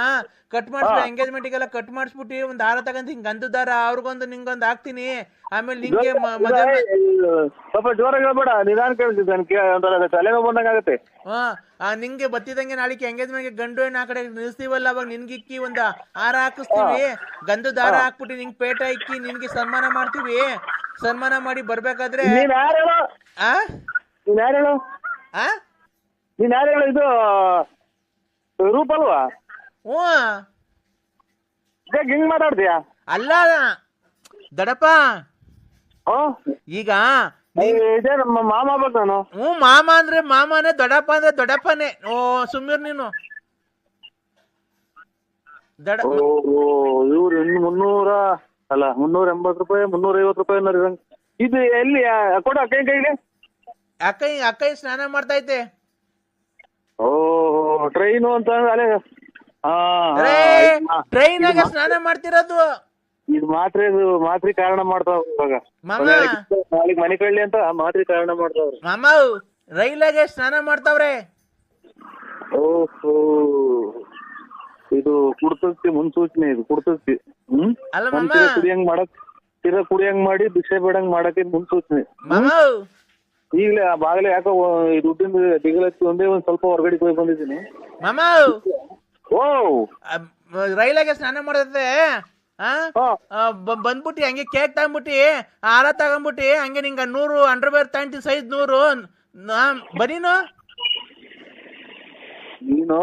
ಕಟ್ ಮಾಡಿಸ್ಬಿಟ್ಟು ಎಂಗೇಜ್ಮೆಂಟ್ಗೆಲ್ಲ ಕಟ್ ಮಾಡಿಸ್ಬಿಟ್ಟು ಒಂದ್ ದಾರ ತಗೊಂತೀನಿ, ಗಂಧದ ದಾರ. ಅವ್ರಿಗೊಂದು ನಿಂಗೊಂದು ಹಾಕ್ತೀನಿ. ಆಮೇಲೆ ನಿಂಗೆ ಸ್ವಲ್ಪ ಜೋರಾಗಿ ಹೇಳ್ಬೇಡ, ನಿಧಾನ ಕೇಳ್ತಿದ್ದಾನೆ. ತಲೆನೋವು ಬಂದಂಗ ಆಗುತ್ತೆ. ನಿಂಗೆ ಬತ್ತಿದಂಗೆ ನಾಳಿಕೆ ಎಂಗೇಜ್ಮೆಂಟ್ಗೆ ಗಂಡು ಹೆಣ್ಣು ಆ ಕಡೆ ನಿಲ್ಸ್ತೀವಲ್ಲ, ಅವಾಗ ನಿನ್ಗಿಕ್ಕಿ ಒಂದ್ ಹಾರ ಹಾಕಿಸ್ತೀವಿ. ಗಂಧದ ದಾರ ಹಾಕ್ಬಿಟ್ಟು ನಿಂಗೆ ಪೇಟ ಇಕ್ಕಿ ನಿನ್ಗೆ ಸನ್ಮಾನ ಮಾಡ್ತೀವಿ. ಸನ್ಮಾನ ಮಾಡಿ ಬರ್ಬೇಕಾದ್ರೆ ನೀನ್ ಯಾರು ಇದು ರೂಪ ಅಲ್ವಾ? ಹಿಂಗ್ ಮಾತಾಡ್ತೀಯ? ಅಲ್ಲ ದೊಡ್ಡಪ್ಪ, ಈಗ ನಮ್ಮ ಮಾಮ ಆಗ್ಬೇಕು ನಾನು. ಮಾಮ ಅಂದ್ರೆ ಮಾಮನೇ, ದೊಡ್ಡಪ್ಪ ಅಂದ್ರೆ ದೊಡ್ಡಪ್ಪನೇ. ಸುಮ್ಮೀರ್ ನೀನು. ಇವ್ರು 300 ಅಲ್ಲ 380 ರೂಪಾಯಿ 350 ರೂಪಾಯಿ. ಇದು ಎಲ್ಲಿ ಕೊಡ ಅಕ್ಕ ಕೈಗೆ? ಅಕ್ಕೈ ಸ್ನಾನ ಮಾಡ್ತೈತೆ. ಟ್ರೈನು ಅಂತ ಟ್ರೈನಾಗ ಸ್ನಾನ ಮಾಡ್ತಿರೋದು. ಇದು ಮಾತ್ರಿ ಕಾರಣ ಮಾಡ್ತಾವ ಇವಾಗ. ನಾಳೆಗ್ ಮನೆ ಕಳ್ಳಿ ಅಂತ ಮಾತ್ರಿ ಕಾರಣ ಮಾಡ್ತಾವ್ರಿ. ಮಾಮ ರೈಲಾಗೆ ಸ್ನಾನ ಮಾಡ್ತಾವ್ರೆ. ಓಹೋ, ಇದು ಕುಡ್ತಸ್ತಿ ಮುನ್ಸೂಚನೆ. ಇದು ಕುಡ್ತಸ್ತಿ. ಕುಡಿಯಂಗ್ ಮಾಡಿ ಭಿಕ್ಷೆ ಬೇಡಂಗ್ ಮಾಡಕ್ಕೆ ಮುನ್ಸೂಚನೆ. ಈಗಲೇ ಆ ಬಾಗಲೇ ಯಾಕೋ ದುಡ್ಡಿನ ದಿಗಲತ್ತಿ ಒಂದೇ ಒಂದ್ ಸ್ವಲ್ಪ ಹೊರಗಡೆ ಹೋಗಿ ಬಂದಿದ್ದೀನಿ. ಮಾಮ ಓ, ರೈಲಾಗೆ ಸ್ನಾನ ಮಾಡತ್ತೆ. ಬಂದ್ಬಿಟ್ಟು ಹಂಗೆ ಕೇಕ್ ತಗೊಂಡ್ಬಿಟ್ಟಿ, ಹಾರ ತಗೊಂಡ್ಬಿಟ್ಟಿ, ಹಂಗೆ ನಿಂಗ 100 ಅಂಡರ್ವೇರ್ ತಗೊಂಡಿ ಸೈಜ್ 100 ಬರೀನು. ನೀನು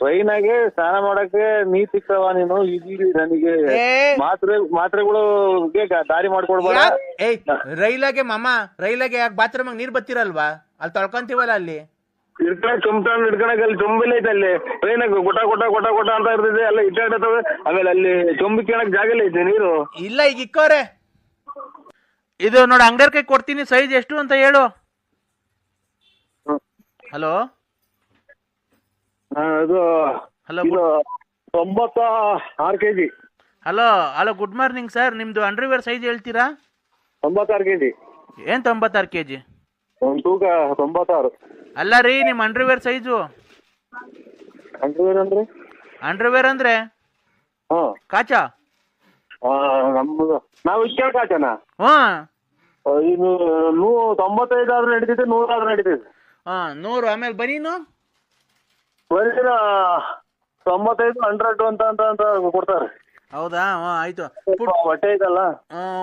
ಟ್ರೈನಾಗೆ ಸ್ನಾನ ಮಾಡಕ್ಕೆ ನೀ ಸಿಕ್ಕವ ನೀನು ಇಲ್ಲಿ ನನಗೆ ಮಾತ್ರೆಗಳು ದಾರಿ ಮಾಡ್ಕೊಡ್ಬೇಡ. ರೈಲಾಗೆ ಮಾಮ, ರೈಲಾಗೆ ಯಾಕೆ ಬಾತ್ರೂಮ್ ನೀರ್ ಬತ್ತಿರಲ್ವಾ? ಅಲ್ಲಿ ತೊಳ್ಕೊಂತೀವಲ್ಲ, ಅಲ್ಲಿ ಚುಮ್ತಾನ್ ಹಿಡ್ಕೊಳಕ್ ಅಲ್ಲಿ ಚೊಂಬಿಲ್ಲ ಐತೆ. ಅಲ್ಲಿ ಟ್ರೈನಾಗ ಗೊಟ ಗೊಟ ಗೊಟ ಗೊಟ ಅಂತ ಇರ್ತದೆ, ಎಲ್ಲ ಇಟ್ಟಾಡ್ತವೆ. ಆಮೇಲೆ ಅಲ್ಲಿ ಚೊಂಬಿ ಕೇಳಕ್ ಜಾಗ ಇಲ್ಲ ಐತೆ ನೀರು. ಇಲ್ಲ, ಈಗ ಇಕ್ಕೋರೆ. ಇದು ನೋಡಿ, ಅಂಗಡಿಯರ್ ಕೈ ಕೊಡ್ತೀನಿ, ಸೈಜ್ ಎಷ್ಟು ಅಂತ ಹೇಳು. ಹಲೋ ಅದು hello 96 kg. Hello hello, good morning sir. ನಿಮ್ದು ಅಂಡರ್ವೇರ್ ಸೈಜ್ ಹೇಳ್ತೀರಾ? 96 kg. ಏನ್ 96 kg? ಒಂದು ತೂಕ 96. ಅಲ್ಲ ರೀ, ನಿಮ್ ಅಂಡರ್ವೇರ್ ಸೈಜು. ಅಂಡರ್ವೇರ್ ಅಂದ್ರೆ ಕಾಚಾ? ನಮ್ದು ನಾವು ಇಷ್ಟ ಕಾಚನಾ? ಹ್ಮ್, 95 ಆದ್ರೂ ನಡೀತೈತೆ, 100 ಆದ್ರೂ ನಡೀತೈತೆ. 100. ಆಮೇಲೆ ಬನೀನು ಬರೀ 95, 100 ಅಂತ ಕೊಡ್ತಾರೆ. ಹೌದಾ? ಆಯ್ತು. ಹೊಟ್ಟೆ ಐತಲ್ಲ,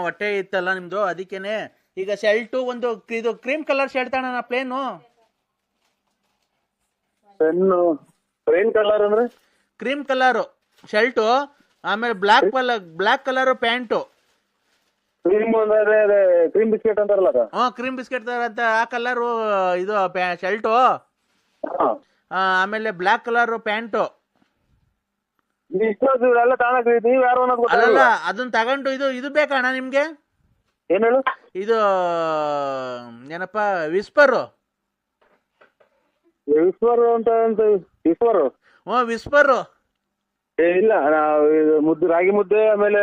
ಹೊಟ್ಟೆ ಇತ್ತಲ್ಲ ನಿಮ್ದು, ಅದಕ್ಕೇನೆ. ಈಗ ಶರ್ಟು ಒಂದು ಇದು ಕ್ರೀಮ್ ಕಲರ್ ಶರ್ಟ್ ತಾಣ ಪ್ಲೇನು. ಪ್ಲೇನ್ ಕಲರ್ ಅಂದ್ರೆ ಕ್ರೀಮ್ ಕಲರ್ ಶರ್ಟು, ಆಮೇಲೆ black colour pant. Cream biscuit ಅಂತಾರಲ್ಲ ಅದು. ಕ್ರೀಮ್ ಬಿಸ್ಕೆಟ್ ಅಂತ ಆ ಕಲರ್ ಇದು ಶರ್ಟು. ಆಮೇಲೆ ಬ್ಲಾಕ್ ಕಲರ್ ಪ್ಯಾಂಟು. ಎಲ್ಲ ತಾಣಕ್ ನೀವ್ ಯಾರು ಅಲ್ಲ, ಅದನ್ನ ತಗೊಂಡು ಇದು ಬೇಕಣ್ಣ ನಿಮ್ಗೆ? ಏನ್ ಹೇಳು? ಇದು ಏನಪ್ಪ, ವಿಸ್ಪರ್ ಅಂತ ವಿಸ್ಪರ್. ವಿಸ್ಪರ್ ಇಲ್ಲ, ನಾವು ಮುದ್ದೆ, ರಾಗಿ ಮುದ್ದೆ, ಆಮೇಲೆ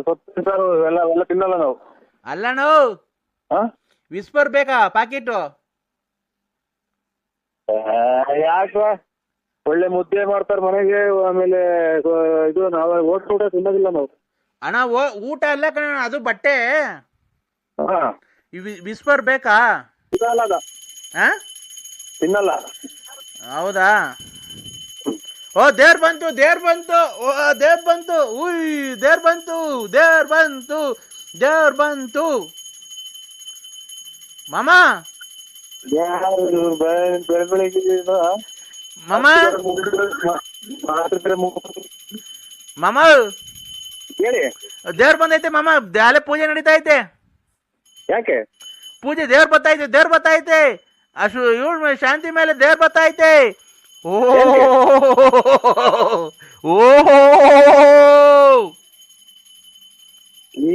ಸೊಪ್ಪು ಸಾರು ಎಲ್ಲ ತಿನ್ನಲ್ಲ ನಾವು. ಅಲ್ಲ, ನಾವು ವಿಸ್ಪರ್ ಬೇಕಾ ಪಾಕೆಟ್? ಯಾಕ? ಒಳ್ಳೆ ಮುದ್ದೆ ಮಾಡ್ತಾರ ಮನೆಗೆ, ಆಮೇಲೆ ಇದು ನಾವು ಊಟ ತಿನ್ನೋದಿಲ್ಲ ನಾವು. ಅಣ್ಣ, ಊಟ ಅಲ್ಲ ಕಣ, ಅದು ಬಟ್ಟೆ. ವಿಸ್ಪರ್ ಬೇಕಾ? ತಿನ್ನಲ್ಲ. ಹೌದಾ? ದೇವ್ರ ಬಂತು, ದೇವ್ರ ಬಂತು, ದೇವ್ರ ಬಂತು, ಉಯ್ ದೇವ್ರ ಬಂತು, ದೇವ್ರ ಬಂತು, ದೇವ್ರ ಬಂತು. ಮಾಮ, ಮಾಮ, ಮಾಮ, ಹೇಳಿ. ದೇವ್ರ ಬಂದೈತೆ ಮಾಮ, ಅಲ್ಲೇ ಪೂಜೆ ನಡೀತಾ ಐತೆ. ಯಾಕೆ ಪೂಜೆ? ದೇವ್ರ ಬತ್ತೈತೆ, ದೇವ್ರ ಬತ್ತೈತೆ. ಅಷ್ಟು ಇವಳು ಶಾಂತಿ ಮೇಲೆ ದೇವ್ರ ಬತ್ತೈತೆ.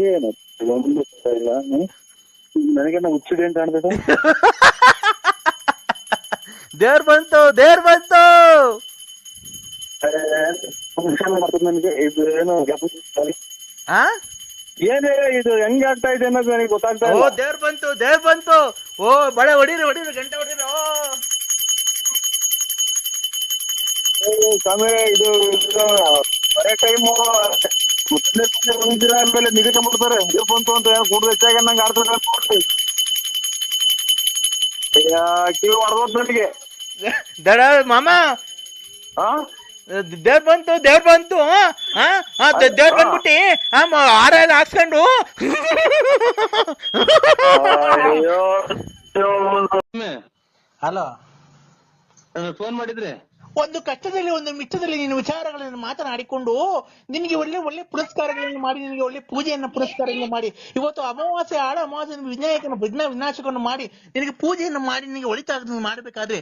ಏನು ಇಲ್ಲ, ನನಗೇನ ಹುಚ್ಚಿದೆ ಅಂತ ಕಾಣ್ತದೆ. ದೇವ್ರ ಬಂತು, ದೇವ್ರ ಬಂತು. ನನಗೆ ಇದು ಏನು ಏನೇ ಇದು ಹೆಂಗ್ ಆಗ್ತಾ ಇದೆ ಅನ್ನೋದು ನನಗೆ ಗೊತ್ತಾಗ್ತಾ ಇಲ್ಲ. ದೇವ್ರ ಬಂತು, ದೇವ್ರ ಬಂತು. ಬಳೆ ಹೊಡೀರಿ, ಗಂಟೆ ಹೊಡೀರಿ. ಆಮೇಲೆ ಇದು ಬರೇ ಟೈಮು ಬಂದಿರ ಆದ್ಮೇಲೆ ನಿಗದಿಕೊಂಡ್ಬಿಡ್ತಾರೆ. ದೇವ್ರ ಬಂತು ಅಂತ ಕೂಡದು ಹೆಚ್ಚಾಗಿ ನಂಗೆ ಆಡ್ತಾರೆ. ಕಿವಿ ಹೊಡೆದ್ ನನಗೆ. ದಡ ಮಾಮ, ದೇವ್ರ ಬಂತು, ದೇವ್ರ ಬಂತು. ದೇವ್ರ ಬಂದ್ಬಿಟ್ಟಿ ಆರೆಲ್ಲ ಹಾಕ್ಸ್ಕೊಂಡು. ಹಲೋ, ಫೋನ್ ಮಾಡಿದ್ರೆ ಒಂದು ಕಷ್ಟದಲ್ಲಿ ಒಂದು ಮಿಷ್ಟದಲ್ಲಿ ನಿನ್ನ ವಿಚಾರಗಳನ್ನು ಮಾತನಾಡಿಕೊಂಡು ನಿನಗೆ ಒಳ್ಳೆ ಒಳ್ಳೆ ಪುರಸ್ಕಾರಗಳನ್ನು ಮಾಡಿ, ನಿನಗೆ ಒಳ್ಳೆ ಪೂಜೆಯನ್ನು ಪುರಸ್ಕಾರಗಳನ್ನು ಮಾಡಿ, ಇವತ್ತು ಅಮಾವಾಸ್ಯೆ ಆಳ ಅಮಾವಾಸ್ಯೆ ವಿನಾಶಕವನ್ನು ಮಾಡಿ ನಿನಗೆ ಪೂಜೆಯನ್ನು ಮಾಡಿ ನಿನಗೆ ಒಳಿತಾಗ ಮಾಡಬೇಕಾದ್ರೆ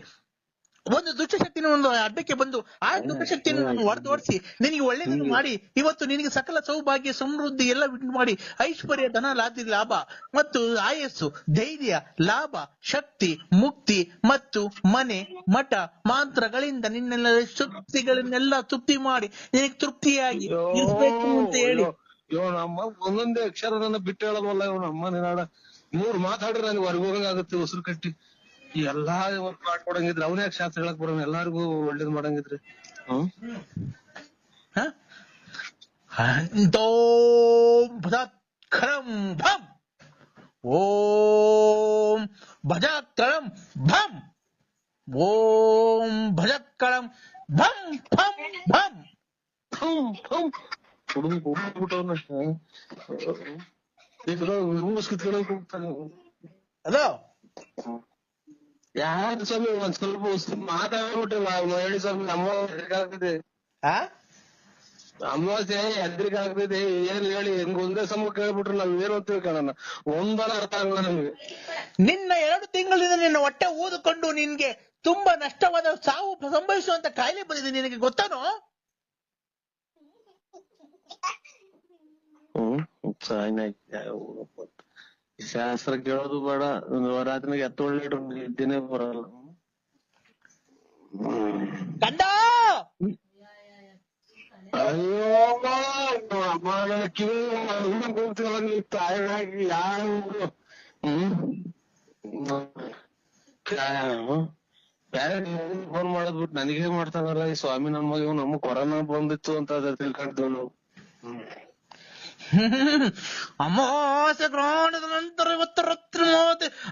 ಒಂದು ದುಷ್ಟಶಕ್ತಿನ ಒಂದು ಅಡ್ಡಕ್ಕೆ ಬಂದು ಆ ದುಷ್ಟಶಕ್ತಿಯನ್ನು ನಾನು ಹೊರತೋಡಿಸಿ ನಿನಗೆ ಒಳ್ಳೆಯದನ್ನು ಮಾಡಿ ಇವತ್ತು ನಿನಗೆ ಸಕಲ ಸೌಭಾಗ್ಯ ಸಮೃದ್ಧಿ ಎಲ್ಲ ಮಾಡಿ ಐಶ್ವರ್ಯ, ಧನ, ಲಾಭ ಮತ್ತು ಆಯಸ್ಸು, ಧೈರ್ಯ, ಲಾಭ, ಶಕ್ತಿ, ಮುಕ್ತಿ ಮತ್ತು ಮನೆ, ಮಠ, ಮಂತ್ರಗಳಿಂದ ನಿನ್ನೆಲ್ಲ ಶಕ್ತಿಗಳನ್ನೆಲ್ಲ ತೃಪ್ತಿ ಮಾಡಿ ನಿನಗೆ ತೃಪ್ತಿಯಾಗಿ ಇರ್ಬೇಕು ಅಂತ ಹೇಳಿ. ನಮ್ಮ ಒಂದೊಂದೇ ಅಕ್ಷರ ನನ್ನ ಬಿಟ್ಟು ಹೇಳಲ್ವಲ್ಲ ಇವನು. ಅಮ್ಮ ನಾಡ 3 ಮಾತಾಡ್ರೆ ನನಗೆ ಹೊರಗೋಗಂಗಾಗುತ್ತೆ ಉಸಿರು ಕಟ್ಟಿ. ಎಲ್ಲಾ ಮಾಡ್ಕೊಡಂಗಿದ್ರೆ ಅವನೇ ಶಾಸ್ತ್ರ ಹೇಳಕ್ ಬರೋಣ, ಎಲ್ಲಾರ್ಗು ಒಳ್ಳೇದ್ ಮಾಡಂಗಿದ್ರಿ. ಓಂ ಭಜಕಳಂ ಭಂ, ಓಂ ಭಜಕಳಂ ಭಂ ಭಂ ಭಂ ಭಂ ಹಲೋ, ಯಾರು ಸ್ವಾಮಿ ಒಂದ್ ಸ್ವಲ್ಪ ಮಾತಾಡ್ಬಿಟ್ಟಿಲ್ಲ ಹೇಳಿ ಸ್ವಾಮಿ. ಅಮಾವಾಸ್ಯೆ ಆಗ್ತದೆ, ಅಮಾವಾಸ್ಯೆ ಎದ್ರಿಗ ಆಗ್ತದೆ. ಏನ್ ಹೇಳಿ ಹೆಂಗ್ ಒಂದೇ ಸಮ ಕೇಳ್ಬಿಟ್ರೆ ನಾವ್ ಏನು ಅಂತ ತಿಳ್ಕೊಳ್ಳೋಣ, ಒಂದನ ಅರ್ಥ ಆಗಲ್ಲ ನಮ್ಗೆ. ನಿನ್ನ 2 ತಿಂಗಳಿಂದ ನಿನ್ನ ಹೊಟ್ಟೆ ಊದಿಕೊಂಡು ನಿನ್ಗೆ ತುಂಬಾ ನಷ್ಟವಾದ ಸಾವು ಸಂಭವಿಸುವಂತ ಕಾಯಿಲೆ ಬಂದಿದೆ, ನಿನಗೆ ಗೊತ್ತಾನೋ? ಶಾಸ್ತ್ರ ಕೇಳೋದು ಬೇಡ, ರಾತ್ರಿಗೆ ಎತ್ತೊಳ್ಳೆ ನಿದ್ದೆನೆ ಬರಲ್ಲ. ಕಂದ ಅಯ್ಯೋ ಕಿವಿ ಕೂಗ್ತಿಲ್ಲ ತಾಯಿ ಯಾರು ಫೋನ್ ಮಾಡದ್ಬಿಟ್ಟು ನನಗೇ ಮಾಡ್ತಾನಲ್ಲ ಈ ಸ್ವಾಮಿ. ನಮ್ಮ ಕೊರೋನಾ ಬಂದಿತ್ತು ಅಂತ ತಿಳ್ಕೊಂಡಿದ್ದೇವೆ ನಾವು. ಅಮಾವಾಸ್ಯ ಗ್ರಹಣದ ನಂತರ ಇವತ್ತು ರಾತ್ರಿ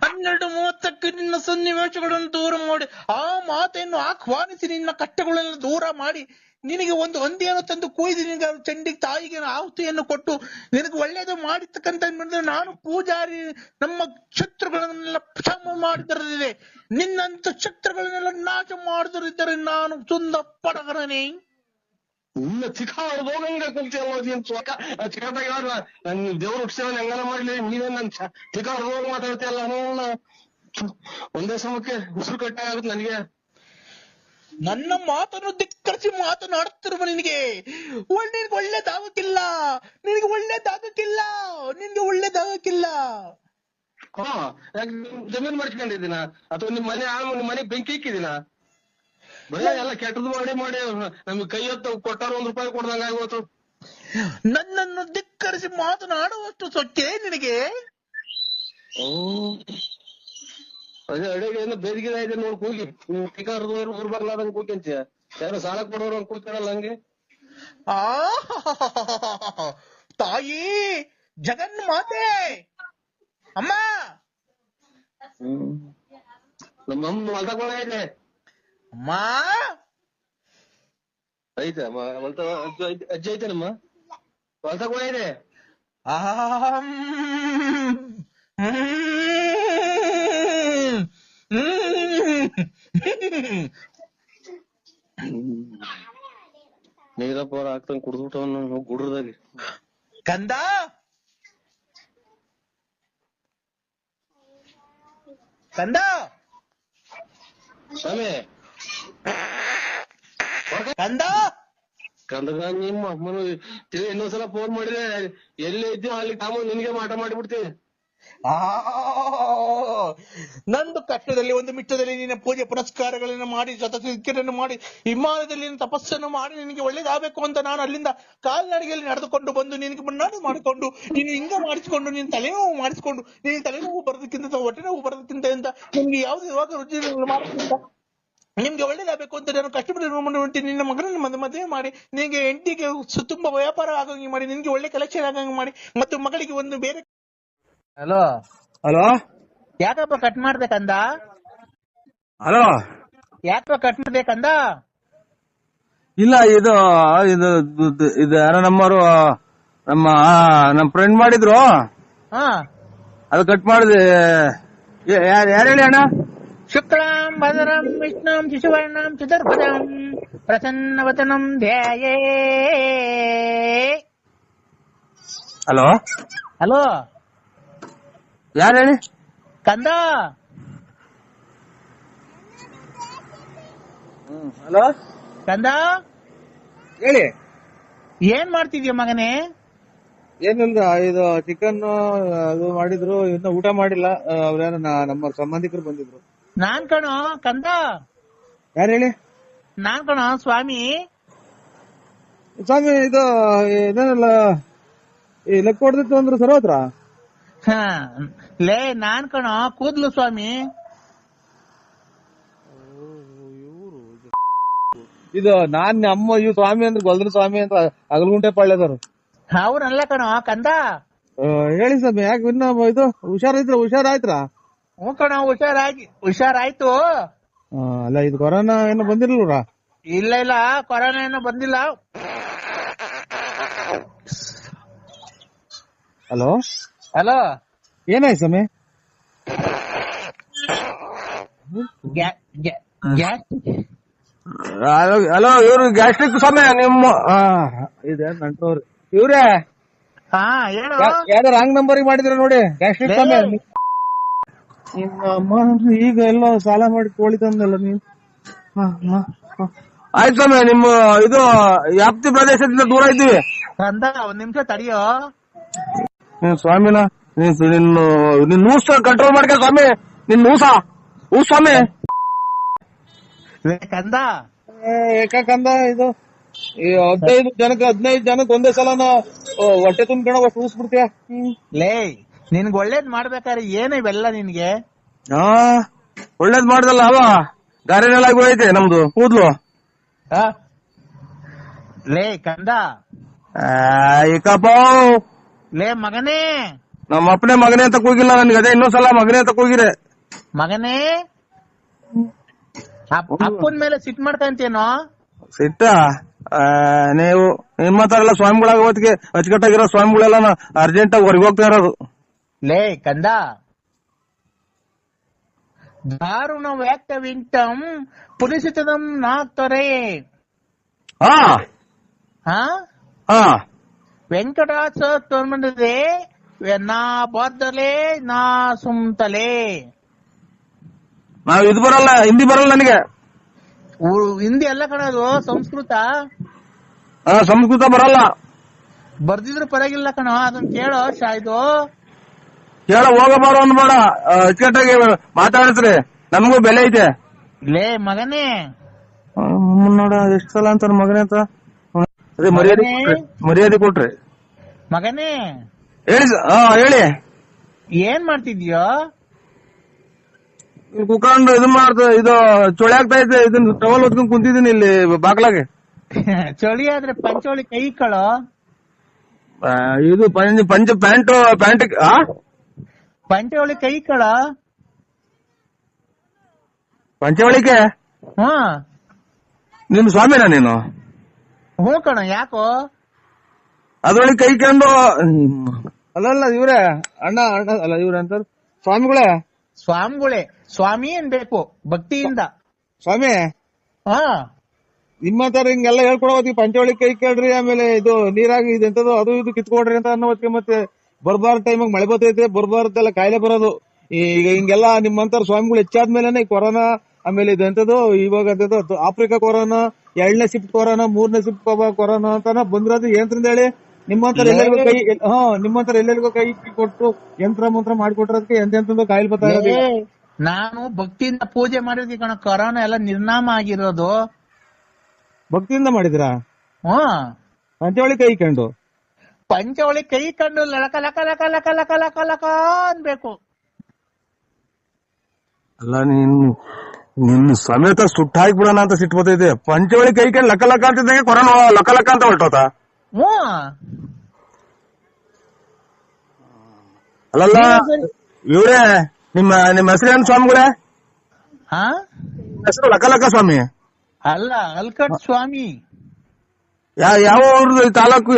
12:30ಕ್ಕೆ ನಿನ್ನ ಸನ್ನಿವೇಶಗಳನ್ನು ದೂರ ಮಾಡಿ ಆ ಮಾತೆಯನ್ನು ಆಹ್ವಾನಿಸಿ ನಿನ್ನ ಕಷ್ಟಗಳನ್ನು ದೂರ ಮಾಡಿ ನಿನಗೆ ಒಂದು ಹಂದಿಯನ್ನು ತಂದು ಕೊಯ್ದು ನಿನಗೆ ಚಂಡಿ ತಾಯಿಗೆ ಆಹುತಿಯನ್ನು ಕೊಟ್ಟು ನಿನಗೆ ಒಳ್ಳೇದು ಮಾಡಿರ್ತಕ್ಕಂಥ ನಾನು ಪೂಜಾರಿ ನಮ್ಮ ಶತ್ರುಗಳನ್ನೆಲ್ಲ ಕ್ಷಮ ಮಾಡಿದರಿದೆ. ನಿನ್ನಂತ ಶತ್ರುಗಳನ್ನೆಲ್ಲ ನಾಶ ಮಾಡಿದರಿದ್ದರೆ ನಾನು ಸುಂದ ಪಡಗರನೇ. ಇಲ್ಲ ಚಿಕ್ಕ ಹೋಗಂಗ ದೇವ್ರು ಹುಟ್ಟಿಸೇವನ್ ಹೆಂಗನ ಮಾಡ್ಲಿ, ನೀವೇನ್ ನನ್ ಚಿಕ್ಕ ಹೋಗಿ ಮಾತಾಡ್ತೀಯಲ್ಲ ಅನ್ನೋ ಒಂದೇ ಸಮಕ್ಕೆ ಉಸಿರು ಕಟ್ಟೆ ಆಗುತ್ತೆ ನನಗೆ. ನನ್ನ ಮಾತನ್ನು ಧಿಕ್ಕರಿಸಿ ಮಾತನಾಡುತ್ತಿರುವ ನಿನಗೆ ಒಳ್ಳೇದಾಗಕ್ಕಿಲ್ಲ, ನಿನಗೆ ಒಳ್ಳೇದಾಗಕ್ಕಿಲ್ಲ, ನಿನ್ಗೆ ಒಳ್ಳೇದಾಗಕ್ಕಿಲ್ಲ. ಜಮೀನ್ ಮಾಡ್ಕೊಂಡಿದ್ದೀನ ಅಥವಾ ನಿಮ್ ಮನೆ ಬೆಂಕಿ ಇಕ್ಕಿದೀನ? ಬರೀ ಎಲ್ಲ ಕೆಟ್ಟದ್ದು ಮಾಡಿ ನಮ್ಗೆ ಕೈ ಹೊತ್ತು ಕೊಟ್ಟಾರ ₹1 ಕೊಡ್ದಂಗ ಆಗೋತು. ನನ್ನನ್ನು ಧಿಕ್ಕರಿಸಿ ಮಾತನಾಡುವಷ್ಟು ಸೊಕ್ಕೆ ನಿನಗೆ? ಅದೇ ಅಡುಗೆ ಬೇದಿಗೆ ಇದೆ ನೋಡ್ ಕೂಗಿ ಟಿಕಾರದವ್ರು ಊರ್ ಬರ್ಲಾದಂಗ ಕೂಗ್ಯಂತೀಯ. ಯಾರು ಸಾಲ ಕೊಡೋರು ಹಂಗ್ ಕೂಗ್ತಾರಲ್ಲ ಹಂಗೆ. ತಾಯಿ ಜಗನ್ಮಾತೆ ಅಮ್ಮ. ನಮ್ಮಮ್ಮ ಹೊಲ್ದಾಗ ಇದೆ ಅಮ್ಮ ಐತೆ ಅಜ್ಜಿ ಐತೇನಮ್ಮ ಹೊಲ್ದಾಗ ಇದೆ. ನೀರಪ್ಪ ಅವ್ರ ಹಾಕ್ತಂಗ್ ಕುಡ್ದ್ಬಿಟ್ಟವನ್ನ ಗುಡ್ರದಾಗ. ಕಂದ ಕಂದ ಸ್ವಾಮಿ ಕಂದ ಕಂದಗ ನಿಮ್ಮ ಅಮ್ಮನು ಇನ್ನೊಂದ್ಸಲ ಫೋನ್ ಮಾಡಿದ್ರೆ ಎಲ್ಲಿ ಇದ್ದೀವಿ ಅಲ್ಲಿ ಕಾಮ ನಿನ್ಗೆ ಮಾಟ ಮಾಡಿಬಿಡ್ತೀವಿ. ನಂದು ಕಷ್ಟದಲ್ಲಿ ಒಂದು ಮಿಟ್ಟದಲ್ಲಿ ನಿನ್ನ ಪೂಜೆ ಪುನಸ್ಕಾರಗಳನ್ನು ಮಾಡಿ ಜತನ್ನು ಮಾಡಿ ಹಿಮಾಲಯದಲ್ಲಿ ತಪಸ್ಸನ್ನು ಮಾಡಿ ನಿನಗೆ ಒಳ್ಳೇದಾಗಬೇಕು ಅಂತ ನಾನು ಅಲ್ಲಿಂದ ಕಾಲ್ನಡಿಗೆಯಲ್ಲಿ ನಡೆದುಕೊಂಡು ಬಂದು ನಿನಗೆ ಮುನ್ನಾಡಿ ಮಾಡಿಕೊಂಡು ನೀನು ಹಿಂಗ ಮಾಡಿಸಿಕೊಂಡು ನೀನು ತಲೆನೋವು ಮಾಡಿಸಿಕೊಂಡು ನೀನು ತಲೆನೋವು ಬರೋದಕ್ಕಿಂತ ಹೊಟ್ಟೆ ನೋವು ಬರೋದಕ್ಕಿಂತ ಅಂತ ನಿಮ್ಗೆ ಯಾವ್ದು ಇವಾಗ ರುಚಿ ಮಾಡೋದಕ್ಕಿಂತ ನಿಮ್ಗೆ ಒಳ್ಳೇದಾಗಬೇಕು ಅಂತ ನಾನು ಕಷ್ಟಪಟ್ಟು ನಿನ್ನ ಮಗನನ್ನು ಮದುವೆ ಮಾಡಿ ನಿನಗೆ ಹೆಂಡತಿಗೆ ತುಂಬಾ ವ್ಯಾಪಾರ ಆಗಂಗೆ ಮಾಡಿ ನಿನ್ಗೆ ಒಳ್ಳೆ ಕಲೆಕ್ಷನ್ ಆಗಂಗೆ ಮಾಡಿ ಮತ್ತು ಮಗಳಿಗೆ ಒಂದು ಬೇರೆ. ಹಲೋ ಹಲೋ, ಯಾಕಪ್ಪ ಕಟ್ ಮಾಡ್ಬೇಕಂದ? ಹಲೋ, ಯಾಕಪ್ಪ ಕಟ್ ಮಾಡ್ಬೇಕಂದ? ಇಲ್ಲ ಇದು ಇದು ಇದು ಯಾರೋ ನಮ್ಮವರು ನಮ್ಮ ಫ್ರೆಂಡ್ ಮಾಡಿದ್ರು, ಅದು ಕಟ್ ಮಾಡಿದೆ. ಯಾರು ಹೇಳಿ ಅಣ್ಣ? ಶುಕ್ಲಾಂ ಭದ್ರಂ ವಿಷ್ಣುಂ ಶಿಶುವರ್ಣಂ ಚತುರ್ಭುಜಂ ಪ್ರಸನ್ನವದನಂ ಧ್ಯಾಯೇ. ಹಲೋ ಹಲೋ, ಯಾರು ಹೇಳಿ? ಕಂದ. ಹಲೋ ಕಂದ ಹೇಳಿ. ಏನ್ ಮಾಡ್ತಿದ್ಯ ಮಗನೇ? ಏನಿಲ್ಲ, ಇದು ಚಿಕನ್ ಅದು ಮಾಡಿದ್ರು, ಇನ್ನ ಊಟ ಮಾಡಿಲ್ಲ. ಅವ್ರ್ಯಾರ ನಮ್ಮ ಸಂಬಂಧಿಕರು ಬಂದಿದ್ರು. ನಾನ್ ಕಣೋ ಕಂದ. ಯಾರು ಹೇಳಿ? ನಾನ್ ಕಣೋ ಸ್ವಾಮಿ. ಸ್ವಾಮಿ ಇದು ಇದೇನಲ್ಲ ಲೆಕ್ಕ ಹೊಡೆದಿತ್ತು ಅಂದ್ರು ಸರ್ವತ್ರ. ಲೇ ನಾನ್ ಕಣೋ ಕೂದ್ಲು ಸ್ವಾಮಿ. ಇದು ನಾನ್ ನಮ್ಮ ಇವ್ ಸ್ವಾಮಿ ಅಂದ್ರೆ ಗೊಲ್ದ್ರ ಸ್ವಾಮಿ ಅಂತ ಅಗಲಗುಂಟೆ ಪಾಳ್ಯದವ್ರು. ಅವ್ರಲ್ಲ ಕಣೋ ಕಂದ. ಹೇಳಿ ಸ್ವಾಮಿ, ಯಾಕೆ ಇನ್ನ ಇದು ಹುಷಾರಾಯ್ತ್ರ? ಹ್ಞೂ ಕಣೋ, ಹುಷಾರಾಯ್ತು. ಅಲ್ಲ ಇದು ಕೊರೋನಾ ಏನೋ ಬಂದಿರ್ಲ್ರ? ಇಲ್ಲ ಕೊರೋನಾ ಏನೋ ಬಂದಿಲ್ಲ. ಹಲೋ ಹಲೋ, ಏನಾಯ್ತು ಸ್ವಾಮಿ? ಹಲೋ ಇವ್ರು ಗ್ಯಾಸ್ಟ್ರಿಕ್ ಸ್ವಾಮಿ ನಿಮ್ಮ ಇದೆ ನಂಟೋರು ಇವ್ರೇ ಹಾ ಹೇಳು. ಯಾವ್ದಾರ ರಾಂಗ್ ನಂಬರ್ ಮಾಡಿದ್ರ ನೋಡಿ ಗ್ಯಾಸ್ಟ್ರಿಕ್ ಸ್ವಾಮಿ. ನಿಮ್ಮ ಅಮ್ಮ ಈಗ ಎಲ್ಲ ಸಾಲ ಮಾಡಿ ಕೋಳಿ ತಂದಲ್ಲ ನೀವು. ಆಯ್ತು ಸ್ವಾಮಿ, ನಿಮ್ಮ ಇದು ವ್ಯಾಪ್ತಿ ಪ್ರದೇಶದಿಂದ ದೂರ ಇದ್ದೀವಿ. ಕಂದ ಒಂದ್ ನಿಮಿಷ ತಡಿಯೋ. ಸ್ವಾಮಿನ ನಿನ್ನ ನೂಸ ಕಂಟ್ರೋಲ್ ಮಾಡ್ಕ ಸ್ವಾಮಿ. ನಿನ್ ನೂಸ ಸ್ವಾಮಿ ಕಂದ ಏಕಂದ ಇದು 15 ಜನಕ್ಕೆ ಒಂದೇ ಸಲನ ಹೊಟ್ಟೆ ತುಂಬ್ಕೊಂಡ ಊಸ್ಬಿಡ್ತೀಯ. ಲೇ ನಿನ್ಗ್ ಒಳ್ಳೇದ್ ಮಾಡ್ಬೇಕಾದ್ರೆ ಏನ ಇವೆಲ್ಲ ನಿನ್ಗೆ? ಹಾ ಒಳ್ಳೇದ್ ಮಾಡ್ದಲ್ಲ ಅವ ಗಾರೆನೆಲ್ಲ ಹೋಯ್ತೆ ನಮ್ದು ಕೂದ್ಲು. ಲೇ ಕಂದ ಏಕಪ್ಪ ಲೇ ಮಗನೇ, ನಮ್ಮ ಅಪ್ಪನೇ ಮಗನೇ ಅಂತ ಕೂಗಿಲ್ಲ ನನ್ಗೆ, ಅದೇ ಇನ್ನೊಂದ್ಸಲ ಮಗನೇ ಅಂತ ಕೂಗಿರೆ. ಮಗನೇ ಅಪ್ಪನ ಮೇಲೆ ಸಿಟ್ ಮಾಡ್ಕಂತೇನೋ? ಸಿಟ್ಟ ನೀವು ನಿಮ್ಮ ಹತ್ರ ಎಲ್ಲ ಸ್ವಾಮಿಗಳಾಗ ಹೊತ್ತಿಗೆ ಅಚ್ಚುಕಟ್ಟಾಗಿರೋ ಸ್ವಾಮಿಗಳೆಲ್ಲ ಅರ್ಜೆಂಟ್ ಆಗಿ ಹೊರಗೆ ಹೋಗ್ತಾ ಇರೋದು. ಲೇ ಕಂದ ದಾರುಣ ವ್ಯಾಕ್ತ ವಿಂಟಂ ಪುಲಿಸಿತದಂ ನಾಕ್ತರೆ. ಹಾ ಹಾ ವೆಂಕಟಾಚ ತೋರ್ಮಂದಿದೆ ನಾ ಬಾದ್ದಲೆ ನಾ ಸುಮ್ತಲೆ. ನಾವ್ ಇದು ಬರಲ್ಲ, ಹಿಂದಿ ಬರಲ್ಲ ನನಗೆ. ಹಿಂದಿ ಎಲ್ಲ ಕಣದು, ಸಂಸ್ಕೃತ. ಸಂಸ್ಕೃತ ಬರಲ್ಲ. ಬರ್ದಿದ್ರು ಪರವಾಗಿಲ್ಲ ಕಣೋ, ಅದನ್ನ ಕೇಳೋ. ಇದು ಕೇಳ ಹೋಗಬಾರ ಅಂದ್ಬೇಡ, ಅಚ್ಚುಕಟ್ಟಾಗಿ ಮಾತಾಡಿಸ್ರಿ, ನಮಗೂ ಬೆಲೆ ಐತೆ. ಲೇ ಮಗನೇ ನೋಡ ಎಷ್ಟ್ ಸಲ ಅಂತಾರ ಮಗನೇ ಅಂತ. ಅದೇ ಮರ್ಯಾದೆ ಕೊಟ್ರಿ. ಮಗನೇ ಹೇಳಿ ಹೇಳಿ. ಏನ್ ಮಾಡ್ತಿದ್ಯೋ? ಕುತ್ಕೊಂಡು ಇದು ಇದು ಚೊಳೆ ಆಗ್ತಾ ಐತೆ, ಇದನ್ನ ಟವಲ್ ಹೊತ್ಕೊಂಡ್ ಕುಂತಿದ್ದೀನಿ ಇಲ್ಲಿ ಬಾಗ್ಲಾಗೆ. ಚಳಿ ಆದ್ರೆ ಪಂಚೋಳಿ ಕೈ ಕಳೋ. ಇದು ಪಂಚ ಪ್ಯಾಂಟ್ ಪಂಚೋಳಿ ಕೈ ಕಳ. ಪಂಚವಳಿಕೆ ಹಾ ನಿಮ್ ಸ್ವಾಮಿನ ನೀನು? ಹ್ಞೂ ಕಣ, ಯಾಕೋ? ಅದ್ರೊಳಗೆ ಕೈ ಕಂಡು ಅಲ್ಲ ಇವ್ರೆ ಅಣ್ಣ ಅಲ್ಲ ಇವ್ರೆ ಅಂತಾರ ಸ್ವಾಮಿಗಳೇ. ಸ್ವಾಮಿ ಅನ್ಬೇಕು ಭಕ್ತಿಯಿಂದ. ಸ್ವಾಮಿ ಹಾ ನಿಮ್ಮ ತರ ಹಿಂಗೆಲ್ಲ ಹೇಳ್ಕೊಡೋತಿ ಪಂಚವಳಿ ಕೈ ಕೇಳ್ರಿ, ಆಮೇಲೆ ಇದು ನೀರಾಗಿ ಇದೆಂತದ್ದು ಅದು ಇದು ಕಿತ್ಕೊಡ್ರಿ ಅಂತ ಅನ್ನೋದಕ್ಕೆ ಮತ್ತೆ ಬರ್ಬಾರ್ದ ಟೈಮಾಗ ಮಳೆ ಬರ್ತೈತೆ, ಬರ್ಬಾರ್ದೆಲ್ಲ ಕಾಯಿಲೆ ಬರೋದು. ಈಗ ಹಿಂಗೆಲ್ಲ ನಿಮ್ಮಂತರ ಸ್ವಾಮಿಗಳು ಹೆಚ್ಚಾದ್ಮೇಲೆ ಕೊರೋನಾ, ಆಮೇಲೆ ಇದೆಂತದ್ದು ಇವಾಗ ಅಂತದ್ದು ಆಫ್ರಿಕಾ ಕೊರೋನಾ, 2ನೇ ಶಿಫ್ಟ್ ಕೊರೋನಾ, 3ನೇ ಶಿಫ್ಟ್ ಕೊರೋನಾ ಅಂತಾನ ಬಂದಿರೋದು. ಏನ್ರಿಂದ ಹೇಳಿ ನಿಮ್ಮಂತರ ಎಲ್ಲರಿಗೂ ಕೈ ನಿಮ್ಮಂತರ ಎಲ್ಲರಿಗೂ ಕೈ ಕೊಟ್ಟು ಯಂತ್ರ ಮಂತ್ರ ಮಾಡ್ಕೊಟ್ರದಕ್ಕೆ ಎಂತೆಂತದ್ದು ಕಾಯಿಲೆ ಬರ್ತಾ ಇರೋದು. ನಾನು ಭಕ್ತಿಯಿಂದ ಪೂಜೆ ಮಾಡಿದ್ವಿ ಕಣ, ಕೊರೋನಾ ಎಲ್ಲ ನಿರ್ನಾಮ ಆಗಿರೋದು. ಭಕ್ತಿಯಿಂದ ಮಾಡಿದಿರಾ? ಪಂಚವಳಿ ಕೈ ಕಂಡು ಲಕ ಲಕ ಲಕ ಲಕ ಲಕ ಲಕ ಲಕ ಅನ್ಬೇಕು. ಅಲ್ಲ ನಿನ್ನ ಸಮೇತ ಸುಟ್ಟ ಹಾಕ್ಬಿಡೋಣ ಅಂತ ಸಿಟ್ಟು ಬರ್ತೈತೆ. ಪಂಚವಳಿ ಕೈ ಕಂಡು ಲಕ ಲಕ ಅಂತಿದ್ದಂಗೆ ಕೊರೋನಾ ಲಕ ಲಕ ಅಂತ ಹೊರಟೋತ. ಅಲ್ಲಲ್ಲ ಇವ್ರೆ ನಿಮ್ಮ ಹೆಸರೇನು ಸ್ವಾಮಿಗಳೇ? ಹೆಸರು ಲಕ ಲಕ ಸ್ವಾಮಿ ಅಲ್ಲ, ಅಲ್ಕಟ್ ಸ್ವಾಮಿ. ಯಾವ ಊರು ತಾಲೂಕು,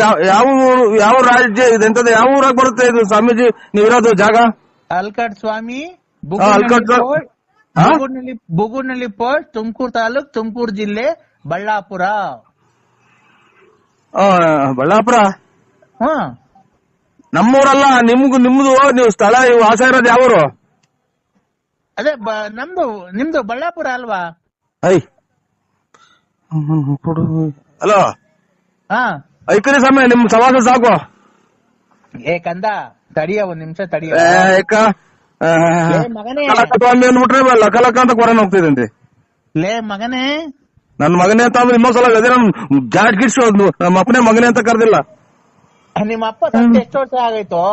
ಯಾವ ರಾಜ್ಯ ಇದೆಂತದ್ದು, ಯಾವ ಊರಾಗ ಬರುತ್ತೆ ಇದು ಸ್ವಾಮೀಜಿ ನೀವಿರೋದು ಜಾಗ? ಅಲ್ಕಟ್ ಸ್ವಾಮಿ, ಬುಗುಡ್ನಳ್ಳಿ ಪೋಸ್ಟ್, ತುಮಕೂರು ತಾಲೂಕ್, ತುಮಕೂರು ಜಿಲ್ಲೆ, ಬಳ್ಳಾಪುರ. ಬಳ್ಳಾಪುರ ನಮ್ಮೂರಲ್ಲ, ನಿಮ್ದು ನೀವು ಸ್ಥಳ ವಾಸ ಇರೋದು ಯಾವೂರು? ಅದೇ ನಿಮ್ದು ಬಳ್ಳಾಪುರ ಅಲ್ವಾ? ಹಲೋ ಐಕರಿ ಸಮಯ ನಿಮ್ ಸವಾಸ ಸಾಕು. ಕಂದ ತಡಿಯ, ಒಂದ್ ನಿಮಿಷ ತಡಿಯ. ಸ್ವಾಮಿ ಅಂದ್ಬಿಟ್ರೆ ಲಕ ಲಕ ಅಂತ ಕೊರೋನಾ ಹೋಗ್ತಿದಂತೆ. ಲೇ ಮಗನೇ, ನನ್ ಮಗನೇ ಅಂತ ಅಂದ್ರೆ ಇನ್ನೊಂದ್ಸಲ ಅದೇ ನನ್ ಜಾಟ್ ಗಿಡ್ಸು, ನಮ್ಮ ಅಪ್ಪನೇ ಮಗನೇ ಅಂತ ಕರ್ದಿಲ್ಲ. ನಿಮ್ಮ ಅಪ್ಪ ಸತ್ತು ಎಷ್ಟು ವರ್ಷ ಆಗೈತೋ?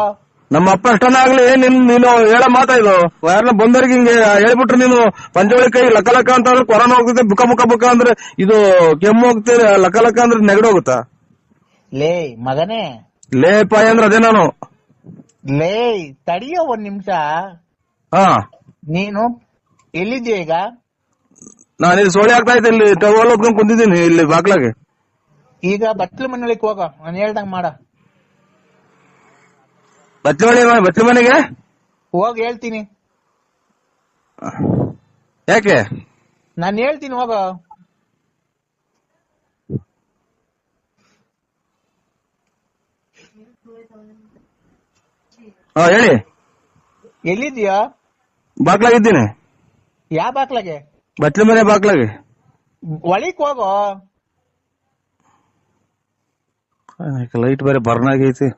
ನಮ್ಮ ಅಪ್ಪ ಅಷ್ಟನ್ನ ಆಗ್ಲಿ, ನೀನು ಹೇಳ ಮಾತಾ ಇದು ಯಾರನ್ನ ಬಂದವ್ರಿಗೆ ಹಿಂಗೆ ಹೇಳ್ಬಿಟ್ರೆ ನೀನು ಪಂಚವಳಿ ಕೈ ಲಕ ಲಕ ಅಂತ ಅಂದ್ರೆ ಕೊರೋನಾ ಹೋಗ್ತೈತೆ, ಬುಕ ಅಂದ್ರೆ ಇದು ಕೆಮ್ಮು ಹೋಗ್ತದೆ, ಲಕ ಲಕ ಅಂದ್ರೆ ನೆಗಡಿ ಹೋಗುತ್ತಾ? ಲೇ ಮಗನೇ, ಲೇ ಪಾಯ ಅಂದ್ರೆ ಅದೇ ನಾನು. ಲೇ ತಡಿಯೋ ಒಂದ್ ನಿಮಿಷ. ನೀನು ಎಲ್ಲಿದ್ಯಾ ಈಗ? ನಾನು ಇಲ್ಲಿ ಸೋಳಿ ಆಗ್ತಾ ಇದ್ದೆ, ಇಲ್ಲಿ ಟವಲ್ ಹೊತ್ಕೊಂಡ್ ಕುಂತಿದ್ದೀನಿ ಇಲ್ಲಿ ಬಾಗ್ಲಾಗೆ. ಈಗ ಬಟ್ಲು ಮನೆಯೊಳಗೆ ಹೋಗ, ನಾನು ಹೇಳ್ದಂಗ್ ಮಾಡ. ಬಟ್ಲು ಮನೆಗೆ ಹೋಗಿ ಹೇಳ್ತೀನಿ. ಯಾಕೆ? ನಾನು ಹೇಳ್ತೀನಿ ಹೋಗೋ. ಹೇಳಿ. ಎಲ್ಲಿದ್ಯಾ? ಬಾಕ್ಲಾಗಿದ್ದೀನಿ. ಯಾವ ಬಾಕ್ಲಾಗೆ? ಬಟ್ಲಿ ಮನೆ ಬಾಕ್ಲಾಗೆ. ಒಳಿಕ್ ಹೋಗೋ. ಲೈಟ್ ಬೇರೆ ಬರ್ನ್ ಆಗೈತಿ.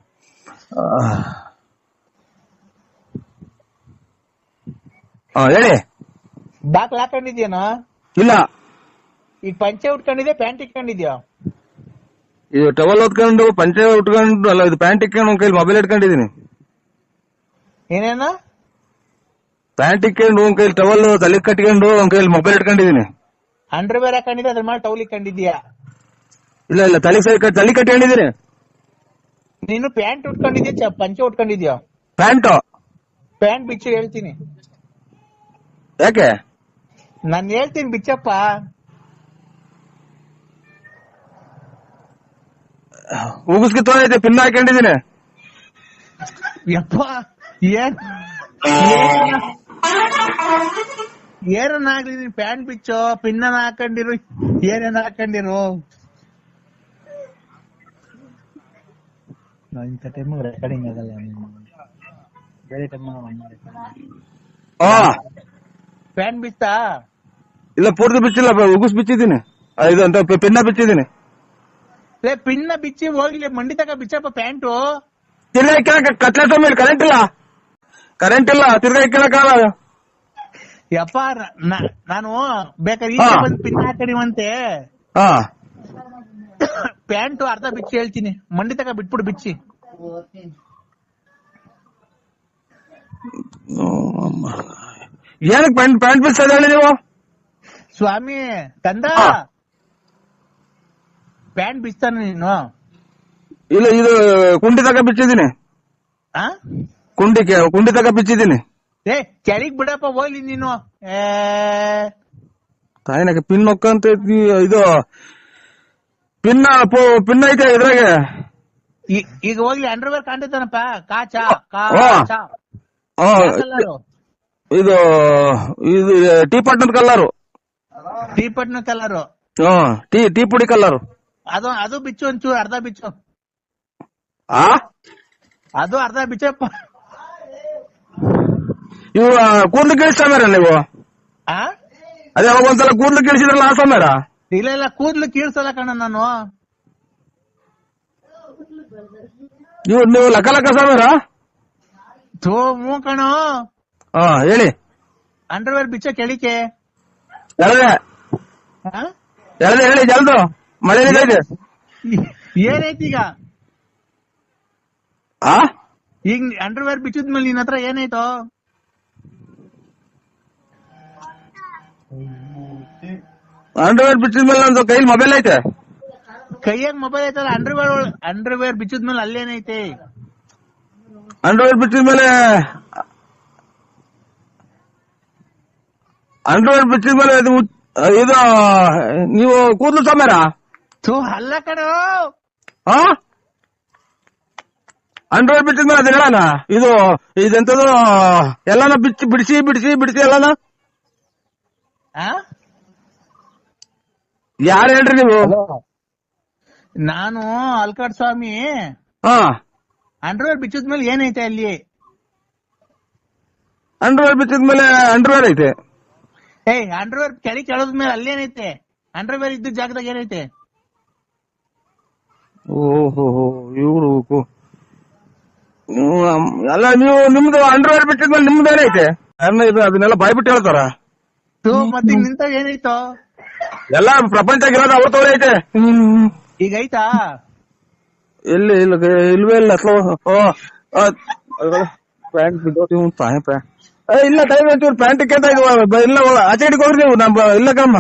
ಹೇಳಿ. ಬಾಕ್ಲ ಹಾಕೊಂಡಿದ್ಯಾನೋ? ಇಲ್ಲ. ಈಗ ಪಂಚೆ ಉಟ್ಕೊಂಡಿದ್ಯಾ ಪ್ಯಾಂಟ್ ಇಟ್ಕೊಂಡಿದ್ಯಾ? ಇದು ಟವಲ್ ಹೊತ್ಕೊಂಡು ಪಂಚೆ ಉಟ್ಕೊಂಡು ಅಲ್ಲ, ಇದು ಪ್ಯಾಂಟ್ ಇಟ್ಕೊಂಡು ಒಂದ್ ಕೈಲಿ ಮೊಬೈಲ್ ಇಟ್ಕೊಂಡಿದೀನಿ. ಏನೇನ? ಪ್ಯಾಂಟ್ ಇಟ್ಕೊಂಡು ಒಂದ್ ಕೈಲಿ ಟವಲ್ ತಲೆ ಕಟ್ಕೊಂಡು ಒಂದ್ ಕೈಲಿ ಮೊಬೈಲ್ ಇಟ್ಕೊಂಡಿದೀನಿ. ಅಂಡರ್ವೇರ್ ಹಾಕೊಂಡಿದ್ಯಾ ಅದ್ರ ಮೇಲೆ ಟೌಲ್ ಇಟ್ಕೊಂಡಿದ್ಯಾ? ಇಲ್ಲ ಇಲ್ಲ, ತಲೆ ಕಟ್ಕೊಂಡಿದೀನಿ. ನೀನು ಪ್ಯಾಂಟ್ ಉಟ್ಕೊಂಡಿದ್ಯಾ ಪಂಚೆ ಉಟ್ಕೊಂಡಿದ್ಯಾ? ಪ್ಯಾಂಟ್ ಬಿಚ್ಚು ಹೇಳ್ತೀನಿ. ಯಾಕೆ? ನಾನ್ ಹೇಳ್ತೀನಿ ಬಿಚ್ಚಪ್ಪ. ಉಗಿಸ್ಕಿ ತೊಗೊಂಡೈತೆ, ಪಿನ್ ಹಾಕೊಂಡಿದೀನಿ. ಯಪ್ಪ ಏನನ್ನಾಗ್ಲಿ ನೀನ್ ಪ್ಯಾಂಟ್ ಬಿಚ್ಚೋ, ಪಿನ್ನ ಹಾಕೊಂಡಿರು, ಏನೇನ್ ಹಾಕೊಂಡಿರು. ಇಂಥ ಟೈಮ್ ರೆಕಾರ್ಡಿಂಗ್ ಆಗಲ್ಲ, ಬೇರೆ ಟೈಮ್ ಪ್ಯಾಂಟ್ ಬಿಚ್ಚಾ? ಇಲ್ಲ, ಪೂರ್ತಿ ಬಿಚ್ಚಿಲ್ಲ, ಉಗಿಸ್ ಬಿಚ್ಚಿದ್ದೀನಿ. ಇದು ಅಂತ ಪಿನ್ನ ಬಿಚ್ಚಿದ್ದೀನಿ. ಪಿನ್ನ ಬಿಚ್ಚಿ ಹೋಗ್ಲಿ, ಮಂಡಿ ತಕ ಬಿಚ್ಚಪ್ಪ ಪ್ಯಾಂಟು. ತಿರ್ಗಾ ಇಕ್ಕಳಕ ಕತ್ಲೆ ಮೇಲೆ ಕರೆಂಟ್ ಇಲ್ಲ ತಿರ್ಗಾ ಇಕ್ಕಳಕ್ಕಾಗಲ್ಲ. ಯಪ್ಪ ನಾನು ಬೇಕಾದ್ರೆ ಈಗ ಬಂದು ಪಿನ್ ಹಾಕಡಿವಂತೆ. ಪ್ಯಾಂಟು ಅರ್ಧ ಬಿಚ್ಚಿ ಹೇಳ್ತೀನಿ, ಮಂಡಿ ತಕ ಬಿಟ್ಬಿಡು ಬಿಚ್ಚಿ. ಏನಕ್ಕೆ ಪ್ಯಾಂಟ್ ಬಿಚ್ಚೋದು ಹೇಳಿ ನೀವು? ಸ್ವಾಮಿ ಕಂದ, ಪ್ಯಾಂಟ್ ಬಿಚ್ತಾನ ನೀನು? ಇಲ್ಲ, ಇದು ಕುಂಡಿ ತಕ ಬಿಚ್ಚಿದ್ದೀನಿ. ಕುಂಡಿ ತಕ ಬಿಚ್ಚಿದ್ದೀನಿ. ಕೆಳಗ್ ಬಿಡಪ್ಪ ಹೋಗ್ಲಿ ನೀನು. ತಾಯಿನಾಗ ಪಿನ್ ಹೊಕ್ಕಂತ ಇದು ಪಿನ್ ಐತೆ ಇದ್ರಾಗೆ. ಈಗ ಹೋಗ್ಲಿ, ಅಂಡರ್ವೇರ್ ಕಾಣ್ತಾನಪ್ಪ. ಇದು ಇದು ಟೀ ಪಟ್ನದ ಕಲ್ಲರು. ಟೀ ಪಟ್ನ ಕಲರು? ಟೀ ಪುಡಿ ಕಲ್ಲರು. ಅದು ಬಿಚ್ಚು ಒಂಚೂರು, ಅರ್ಧ ಬಿಚ್ಚು. ಅದು ಅರ್ಧ ಬಿಚ್ಚಪ್ಪ. ಇವು ಕೂದ್ಲು ಕೀಳಿಸ್ತಾರ ನೀವು? ಅದೇ ಅವಾಗ ಒಂದ್ಸಲ ಕೂದ್ಲು ಕೀಳಿಸಿದ್ರಲ್ಲ ಆ ಸಮಯ? ಇಲ್ಲ ಕೂದ್ಲು ಕೀಳ್ಸಲ್ಲ ಕಣ ನಾನು. ನೀವು ಲಕ ಸಮಯ? ಮೂ ಕಣೋ. ಹೇಳಿ. ಅಂಡರ್ವೇರ್ ಬಿಚ್ಚ ಕೆಳಿಕೆ ಹೇಳಿ ಜಲ್ದು. ಮಳೆ ಏನೈತಿ ಈಗ? ಈಗ ಅಂಡರ್ವೇರ್ ಬಿಚ್ಚಿದ್ಮೇಲೆ ನಿನ್ ಹತ್ರ ಏನಾಯ್ತು? ಅಂಡರ್ವೇರ್ ಬಿಚ್ಚಿದ್ಮೇಲೆ ನಂದು ಕೈಲಿ ಮೊಬೈಲ್ ಐತೆ. ಕೈಯಾಗ ಮೊಬೈಲ್ ಐತಲ್ಲ, ಅಂಡರ್ವೇರ್ ಬಿಚ್ಚಿದ್ಮೇಲೆ ಅಲ್ಲೇನೈತೆ? ಅಂಡರ್ವೇರ್ ಬಿಚ್ಚಿದ್ಮೇಲೆ ಇದು ನೀವು ಕೂದಲು ಸಮರ ಅಲ್ಲ ಕಣೋ. ಅಂಡರ್ವೇರ್ ಬಿಚ್ಚಿದ್ಮೇಲೆ ಅದು ಹೇಳಣ. ಇದೆಂತದು ಎಲ್ಲಾನ ಬಿಡಿಸಿ ಎಲ್ಲಾನ. ಯಾರು ಹೇಳ್ರಿ ನೀವು? ನಾನು ಅಲ್ಕಾಡ್ ಸ್ವಾಮಿ. ಅಂಡರ್ವೇರ್ ಬಿಚ್ಚಿದ್ಮೇಲೆ ಏನೈತೆ ಅಲ್ಲಿ? ಅಂಡರ್ವೇರ್ ಬಿಚ್ಚಿದ್ಮೇಲೆ ಅಂಡರ್ವೇರ್ ಐತೆ. ಅಂಡರ್ವೇರ್ ಕೆಳದ್ಮೇಲೆ ಅಲ್ಲೇನೈತೆ? ಅಂಡರ್ವೇರ್ ಇದ್ದ ಜಾಗದಾಗ ಏನೈತೆ? ಓಹೋ, ಇವ್ರು ಅಲ್ಲ, ನೀವು ನಿಮ್ದು ಅಂಡರ್ವೇರ್ ಬಿಟ್ಟಿದ್ಮೇಲೆ ನಿಮ್ದು ಏನೈತೆ? ಅದನ್ನೆಲ್ಲ ಬಾಯ್ಬಿಟ್ಟು ಹೇಳ್ತಾರ. ಮತ್ತೆ ನಿಂತ ಏನಾಯ್ತು? ಎಲ್ಲ ಪ್ರಪಂಚಗಿರೋದು ಅವ್ರ ತೋರ ಐತೆ. ಈಗ ಐತಾ? ಇಲ್ವೇ ಇಲ್ಲ. ಪ್ಯಾಂಟ್ ಇಲ್ಲ, ಟೈಮ್ ಆಯ್ತು. ಪ್ಯಾಂಟ್ ಕೇಳ್ತಾ ಇಲ್ಲ, ಆಚೆ ಹಿಡ್ಕೋರಿ ನೀವು. ಇಲ್ಲ ಕಮ್ಮ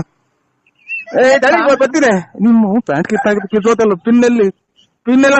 ಬರ್ತೀನಿ. ನಿಮ್ಮ ಪ್ಯಾಂಟ್ ಕಿತ್ತೋತಲ್ಲ, ಪಿನ್ ಎಲ್ಲ